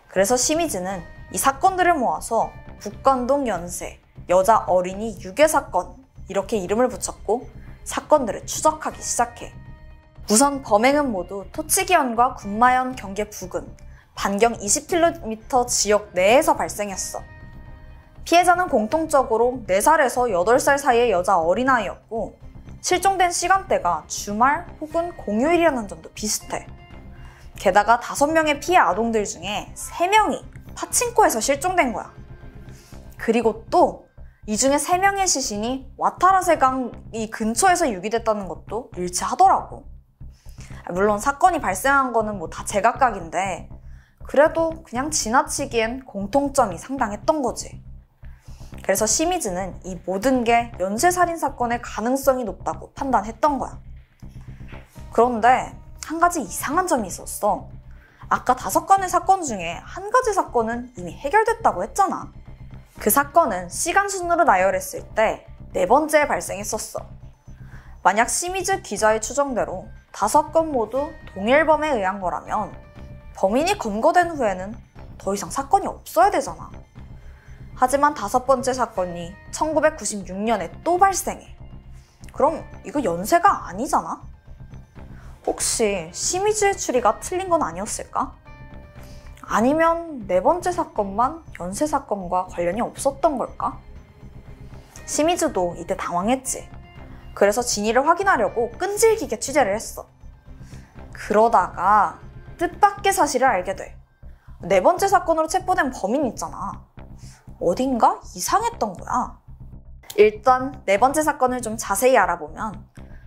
그래서 시미즈는 이 사건들을 모아서 북관동 연쇄 여자 어린이 유괴 사건 이렇게 이름을 붙였고 사건들을 추적하기 시작해. 우선 범행은 모두 토치기현과 군마현 경계 부근 반경 20km 지역 내에서 발생했어. 피해자는 공통적으로 4살에서 8살 사이의 여자 어린아이였고 실종된 시간대가 주말 혹은 공휴일이라는 점도 비슷해. 게다가 5명의 피해 아동들 중에 3명이 파친코에서 실종된 거야. 그리고 또 이 중에 3명의 시신이 와타라세강 이 근처에서 유기됐다는 것도 일치하더라고. 물론 사건이 발생한 거는 뭐 다 제각각인데 그래도 그냥 지나치기엔 공통점이 상당했던 거지. 그래서 시미즈는 이 모든 게 연쇄살인 사건의 가능성이 높다고 판단했던 거야. 그런데 한 가지 이상한 점이 있었어. 아까 5건의 사건 중에 한 가지 사건은 이미 해결됐다고 했잖아. 그 사건은 시간 순으로 나열했을 때 4번째에 발생했었어. 만약 시미즈 기자의 추정대로 5건 모두 동일범에 의한 거라면 범인이 검거된 후에는 더 이상 사건이 없어야 되잖아. 하지만 5번째 사건이 1996년에 또 발생해. 그럼 이거 연쇄가 아니잖아? 혹시 시미즈의 추리가 틀린 건 아니었을까? 아니면 4번째 사건만 연쇄 사건과 관련이 없었던 걸까? 시미즈도 이때 당황했지. 그래서 진위를 확인하려고 끈질기게 취재를 했어. 그러다가 뜻밖의 사실을 알게 돼. 4번째 사건으로 체포된 범인 있잖아. 어딘가 이상했던 거야. 일단 4번째 사건을 좀 자세히 알아보면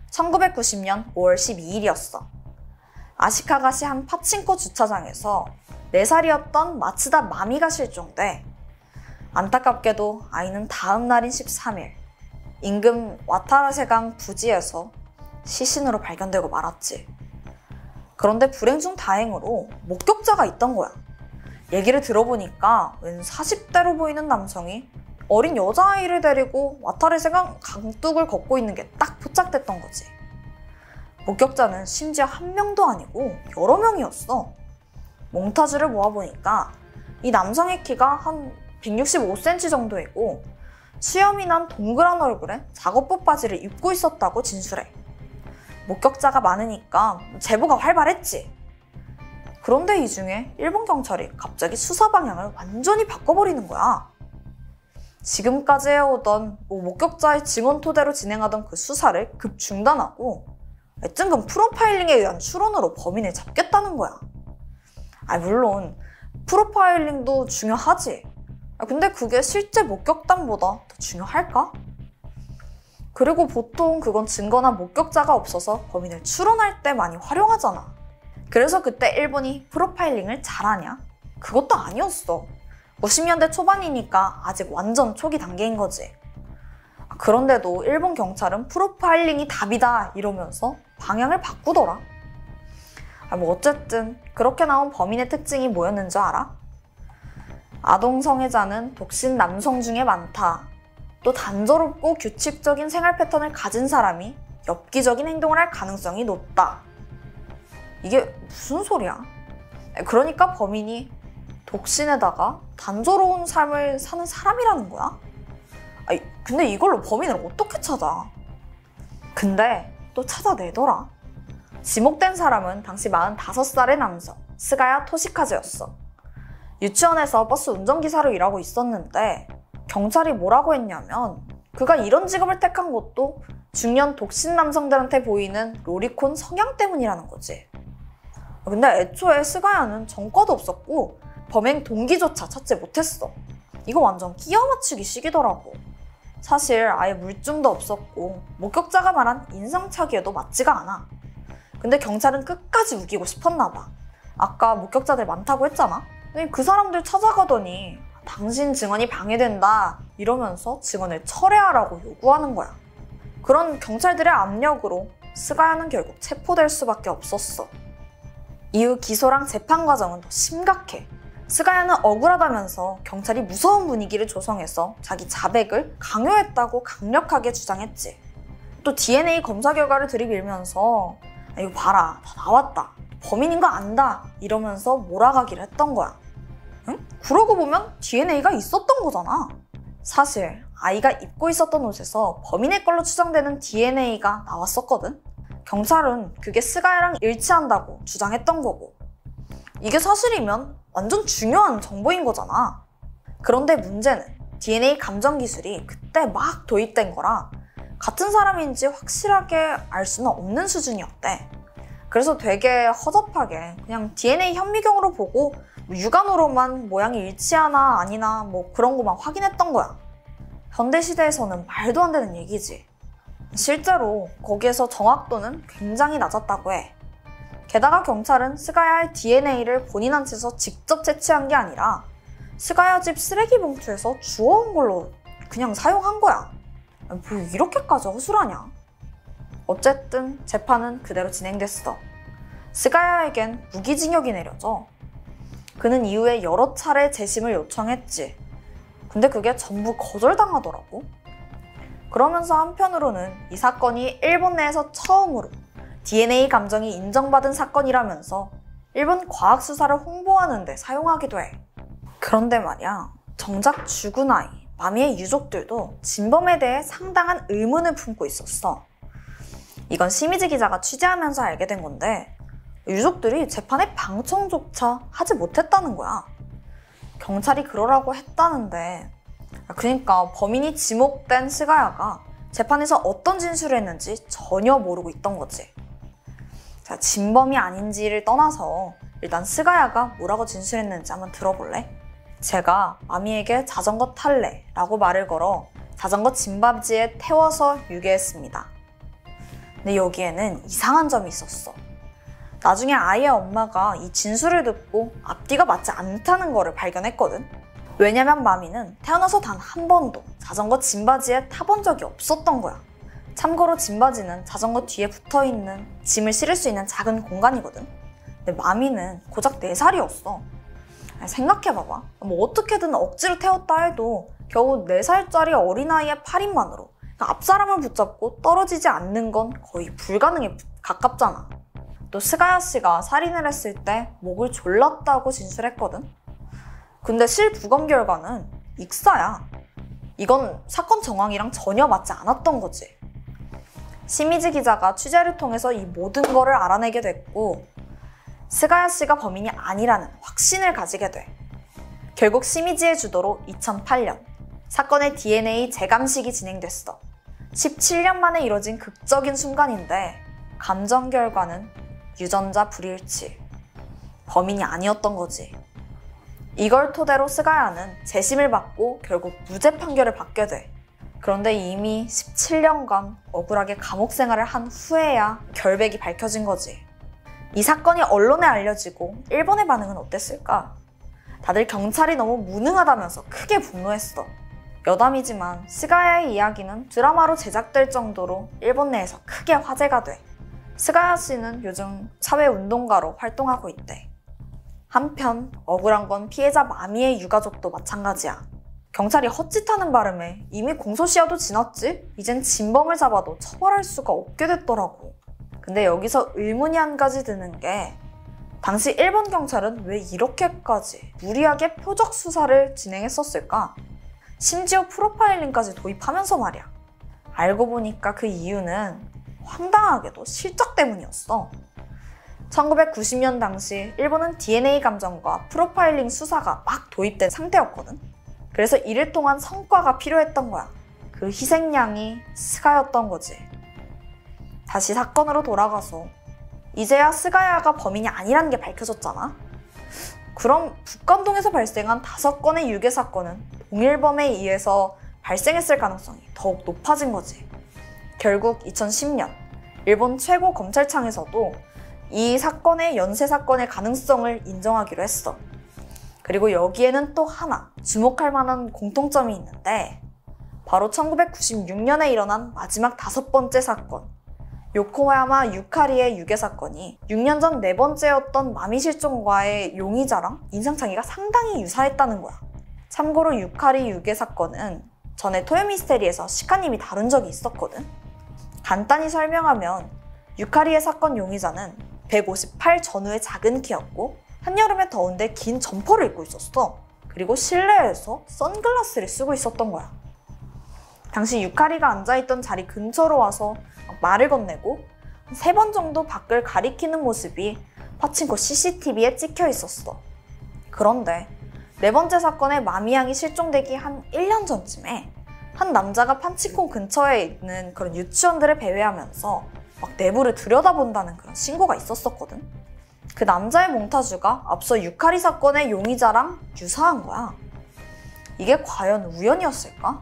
1990년 5월 12일이었어. 아시카가시 한 파친코 주차장에서 4살이었던 마츠다 마미가 실종돼. 안타깝게도 아이는 다음 날인 13일 인근 와타라세강 부지에서 시신으로 발견되고 말았지. 그런데 불행 중 다행으로 목격자가 있던 거야. 얘기를 들어보니까 웬 40대로 보이는 남성이 어린 여자아이를 데리고 와타라세강 강둑을 걷고 있는 게 딱 포착됐던 거지. 목격자는 심지어 1명도 아니고 여러 명이었어. 몽타주를 모아보니까 이 남성의 키가 한 165cm 정도이고 수염이 난 동그란 얼굴에 작업복 바지를 입고 있었다고 진술해. 목격자가 많으니까 제보가 활발했지. 그런데 이 중에 일본 경찰이 갑자기 수사 방향을 완전히 바꿔버리는 거야. 지금까지 해오던 목격자의 증언 토대로 진행하던 그 수사를 급 중단하고 뜬금 프로파일링에 의한 추론으로 범인을 잡겠다는 거야. 물론 프로파일링도 중요하지. 근데 그게 실제 목격담보다 더 중요할까? 그리고 보통 그건 증거나 목격자가 없어서 범인을 추론할 때 많이 활용하잖아. 그래서 그때 일본이 프로파일링을 잘하냐? 그것도 아니었어. 90년대 초반이니까 아직 완전 초기 단계인 거지. 그런데도 일본 경찰은 프로파일링이 답이다 이러면서 방향을 바꾸더라. 어쨌든 그렇게 나온 범인의 특징이 뭐였는 줄 알아? 아동 성애자는 독신 남성 중에 많다. 또 단조롭고 규칙적인 생활 패턴을 가진 사람이 엽기적인 행동을 할 가능성이 높다. 이게 무슨 소리야? 그러니까 범인이 독신에다가 단조로운 삶을 사는 사람이라는 거야? 근데 이걸로 범인을 어떻게 찾아? 근데 또 찾아내더라. 지목된 사람은 당시 45살의 남성 스가야 토시카즈였어. 유치원에서 버스 운전기사로 일하고 있었는데 경찰이 뭐라고 했냐면 그가 이런 직업을 택한 것도 중년 독신 남성들한테 보이는 로리콘 성향 때문이라는 거지. 근데 애초에 스가야는 전과도 없었고 범행 동기조차 찾지 못했어. 이거 완전 끼워 맞추기 식이더라고. 사실 아예 물증도 없었고 목격자가 말한 인상착의에도 맞지가 않아. 근데 경찰은 끝까지 우기고 싶었나 봐. 아까 목격자들 많다고 했잖아? 근데 그 사람들 찾아가더니 당신 증언이 방해된다 이러면서 증언을 철회하라고 요구하는 거야. 그런 경찰들의 압력으로 스가야는 결국 체포될 수밖에 없었어. 이후 기소랑 재판 과정은 더 심각해. 스가야는 억울하다면서 경찰이 무서운 분위기를 조성해서 자기 자백을 강요했다고 강력하게 주장했지. 또 DNA 검사 결과를 들이밀면서 이거 봐라, 다 나왔다, 범인인 거 안다 이러면서 몰아가기를 했던 거야. 응? 그러고 보면 DNA가 있었던 거잖아. 사실 아이가 입고 있었던 옷에서 범인의 걸로 추정되는 DNA가 나왔었거든. 경찰은 그게 스가야랑 일치한다고 주장했던 거고. 이게 사실이면 완전 중요한 정보인 거잖아. 그런데 문제는 DNA 감정 기술이 그때 막 도입된 거라 같은 사람인지 확실하게 알 수는 없는 수준이었대. 그래서 되게 허접하게 그냥 DNA 현미경으로 보고 육안으로만 모양이 일치하나 아니나 그런 거만 확인했던 거야. 현대시대에서는 말도 안 되는 얘기지. 실제로 거기에서 정확도는 굉장히 낮았다고 해. 게다가 경찰은 스가야의 DNA를 본인한테서 직접 채취한 게 아니라 스가야 집 쓰레기 봉투에서 주워온 걸로 그냥 사용한 거야. 뭐 이렇게까지 허술하냐? 어쨌든 재판은 그대로 진행됐어. 스가야에겐 무기징역이 내려져. 그는 이후에 여러 차례 재심을 요청했지. 근데 그게 전부 거절당하더라고. 그러면서 한편으로는 이 사건이 일본 내에서 처음으로 DNA 감정이 인정받은 사건이라면서 일본 과학수사를 홍보하는 데 사용하기도 해. 그런데 말이야, 정작 죽은 아이, 마미의 유족들도 진범에 대해 상당한 의문을 품고 있었어. 이건 시미즈 기자가 취재하면서 알게 된 건데 유족들이 재판에 방청조차 하지 못했다는 거야. 경찰이 그러라고 했다는데 그러니까 범인이 지목된 스가야가 재판에서 어떤 진술을 했는지 전혀 모르고 있던 거지. 자, 진범이 아닌지를 떠나서 일단 스가야가 뭐라고 진술했는지 한번 들어볼래? 제가 마미에게 자전거 탈래 라고 말을 걸어 자전거 짐바지에 태워서 유괴했습니다. 근데 여기에는 이상한 점이 있었어. 나중에 아이의 엄마가 이 진술을 듣고 앞뒤가 맞지 않다는 거를 발견했거든. 왜냐면 마미는 태어나서 단 한 번도 자전거 짐바지에 타본 적이 없었던 거야. 참고로 짐바지는 자전거 뒤에 붙어있는 짐을 실을 수 있는 작은 공간이거든. 근데 마미는 고작 4살이었어. 생각해봐봐. 어떻게든 억지로 태웠다 해도 겨우 4살짜리 어린아이의 팔힘만으로 앞사람을 붙잡고 떨어지지 않는 건 거의 불가능에 가깝잖아. 또 스가야 씨가 살인을 했을 때 목을 졸랐다고 진술했거든. 근데 실부검 결과는 익사야. 이건 사건 정황이랑 전혀 맞지 않았던 거지. 시미즈 기자가 취재를 통해서 이 모든 거를 알아내게 됐고 스가야 씨가 범인이 아니라는 확신을 가지게 돼. 결국 시미즈의 주도로 2008년 사건의 DNA 재감식이 진행됐어. 17년 만에 이뤄진 극적인 순간인데 감정 결과는 유전자 불일치. 범인이 아니었던 거지. 이걸 토대로 스가야는 재심을 받고 결국 무죄 판결을 받게 돼. 그런데 이미 17년간 억울하게 감옥 생활을 한 후에야 결백이 밝혀진 거지. 이 사건이 언론에 알려지고 일본의 반응은 어땠을까? 다들 경찰이 너무 무능하다면서 크게 분노했어. 여담이지만 스가야의 이야기는 드라마로 제작될 정도로 일본 내에서 크게 화제가 돼. 스가야 씨는 요즘 사회운동가로 활동하고 있대. 한편 억울한 건 피해자 마미의 유가족도 마찬가지야. 경찰이 헛짓하는 바람에 이미 공소시효도 지났지? 이젠 진범을 잡아도 처벌할 수가 없게 됐더라고. 근데 여기서 의문이 한 가지 드는 게 당시 일본 경찰은 왜 이렇게까지 무리하게 표적 수사를 진행했었을까? 심지어 프로파일링까지 도입하면서 말이야. 알고 보니까 그 이유는 황당하게도 실적 때문이었어. 1990년 당시 일본은 DNA 감정과 프로파일링 수사가 막 도입된 상태였거든. 그래서 이를 통한 성과가 필요했던 거야. 그 희생양이 스가였던 거지. 다시 사건으로 돌아가서 이제야 스가야가 범인이 아니라는 게 밝혀졌잖아. 그럼 북간동에서 발생한 5건의 유괴 사건은 동일범에 의해서 발생했을 가능성이 더욱 높아진 거지. 결국 2010년 일본 최고 검찰청에서도 이 사건의 연쇄 사건의 가능성을 인정하기로 했어. 그리고 여기에는 또 하나 주목할 만한 공통점이 있는데, 바로 1996년에 일어난 마지막 5번째 사건, 요코야마 유카리의 유괴 사건이 6년 전 4번째였던 마미 실종과의 용의자랑 인상착의가 상당히 유사했다는 거야. 참고로 유카리 유괴 사건은 전에 토요미스테리에서 시카님이 다룬 적이 있었거든. 간단히 설명하면 유카리의 사건 용의자는 158 전후의 작은 키였고 한여름에 더운데 긴 점퍼를 입고 있었어. 그리고 실내에서 선글라스를 쓰고 있었던 거야. 당시 유카리가 앉아있던 자리 근처로 와서 말을 건네고 3번 정도 밖을 가리키는 모습이 파친코 CCTV에 찍혀 있었어. 그런데 4번째 사건에 마미양이 실종되기 한 1년 전쯤에 한 남자가 파친코 근처에 있는 그런 유치원들을 배회하면서 막 내부를 들여다본다는 그런 신고가 있었거든. 그 남자의 몽타주가 앞서 유카리 사건의 용의자랑 유사한 거야. 이게 과연 우연이었을까?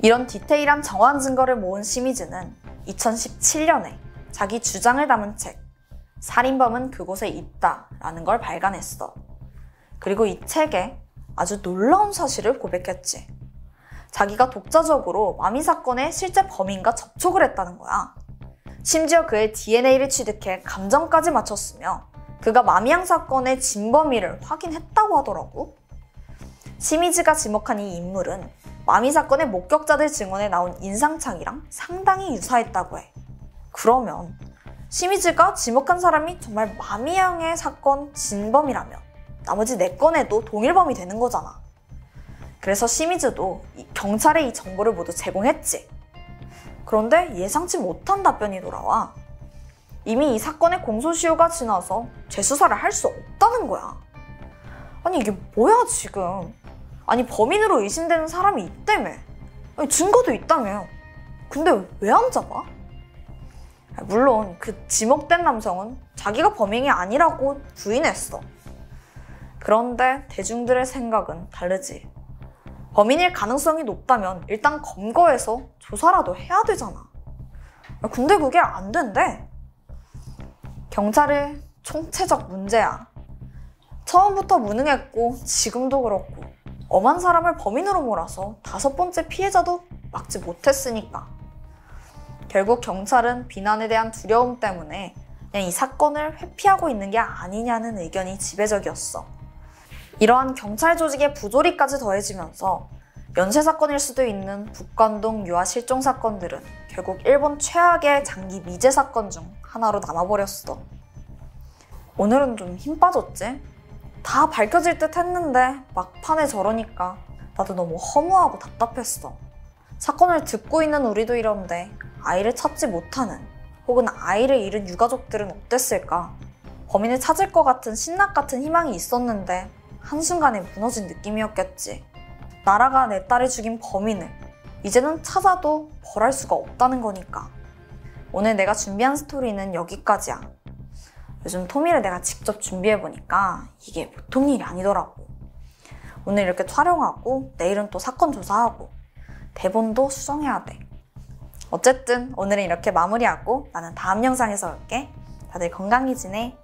이런 디테일한 정황 증거를 모은 시미즈는 2017년에 자기 주장을 담은 책 살인범은 그곳에 있다 라는 걸 발간했어. 그리고 이 책에 아주 놀라운 사실을 고백했지. 자기가 독자적으로 마미 사건의 실제 범인과 접촉을 했다는 거야. 심지어 그의 DNA를 취득해 감정까지 맞췄으며 그가 마미양 사건의 진범위를 확인했다고 하더라고. 시미즈가 지목한 이 인물은 마미 사건의 목격자들 증언에 나온 인상착의랑 상당히 유사했다고 해. 그러면 시미즈가 지목한 사람이 정말 마미양의 사건 진범이라면 나머지 4건에도 동일범이 되는 거잖아. 그래서 시미즈도 경찰에 이 정보를 모두 제공했지. 그런데 예상치 못한 답변이 돌아와. 이미 이 사건의 공소시효가 지나서 재수사를 할 수 없다는 거야. 아니 이게 뭐야 지금. 아니 범인으로 의심되는 사람이 있다며. 아니, 증거도 있다며. 근데 왜 안 잡아? 물론 그 지목된 남성은 자기가 범인이 아니라고 부인했어. 그런데 대중들의 생각은 다르지. 범인일 가능성이 높다면 일단 검거해서 조사라도 해야 되잖아. 근데 그게 안 된대. 경찰의 총체적 문제야. 처음부터 무능했고 지금도 그렇고 엄한 사람을 범인으로 몰아서 5번째 피해자도 막지 못했으니까. 결국 경찰은 비난에 대한 두려움 때문에 그냥 이 사건을 회피하고 있는 게 아니냐는 의견이 지배적이었어. 이러한 경찰 조직의 부조리까지 더해지면서 연쇄 사건일 수도 있는 북간동 유아 실종 사건들은 결국 일본 최악의 장기 미제 사건 중 하나로 남아버렸어. 오늘은 좀 힘 빠졌지? 다 밝혀질 듯 했는데 막판에 저러니까 나도 너무 허무하고 답답했어. 사건을 듣고 있는 우리도 이런데 아이를 찾지 못하는 혹은 아이를 잃은 유가족들은 어땠을까? 범인을 찾을 것 같은 신락 같은 희망이 있었는데 한순간에 무너진 느낌이었겠지. 나라가 내 딸을 죽인 범인을 이제는 찾아도 벌할 수가 없다는 거니까. 오늘 내가 준비한 스토리는 여기까지야. 요즘 토미를 내가 직접 준비해보니까 이게 보통 일이 아니더라고. 오늘 이렇게 촬영하고 내일은 또 사건 조사하고 대본도 수정해야 돼. 어쨌든 오늘은 이렇게 마무리하고 나는 다음 영상에서 올게. 다들 건강히 지내.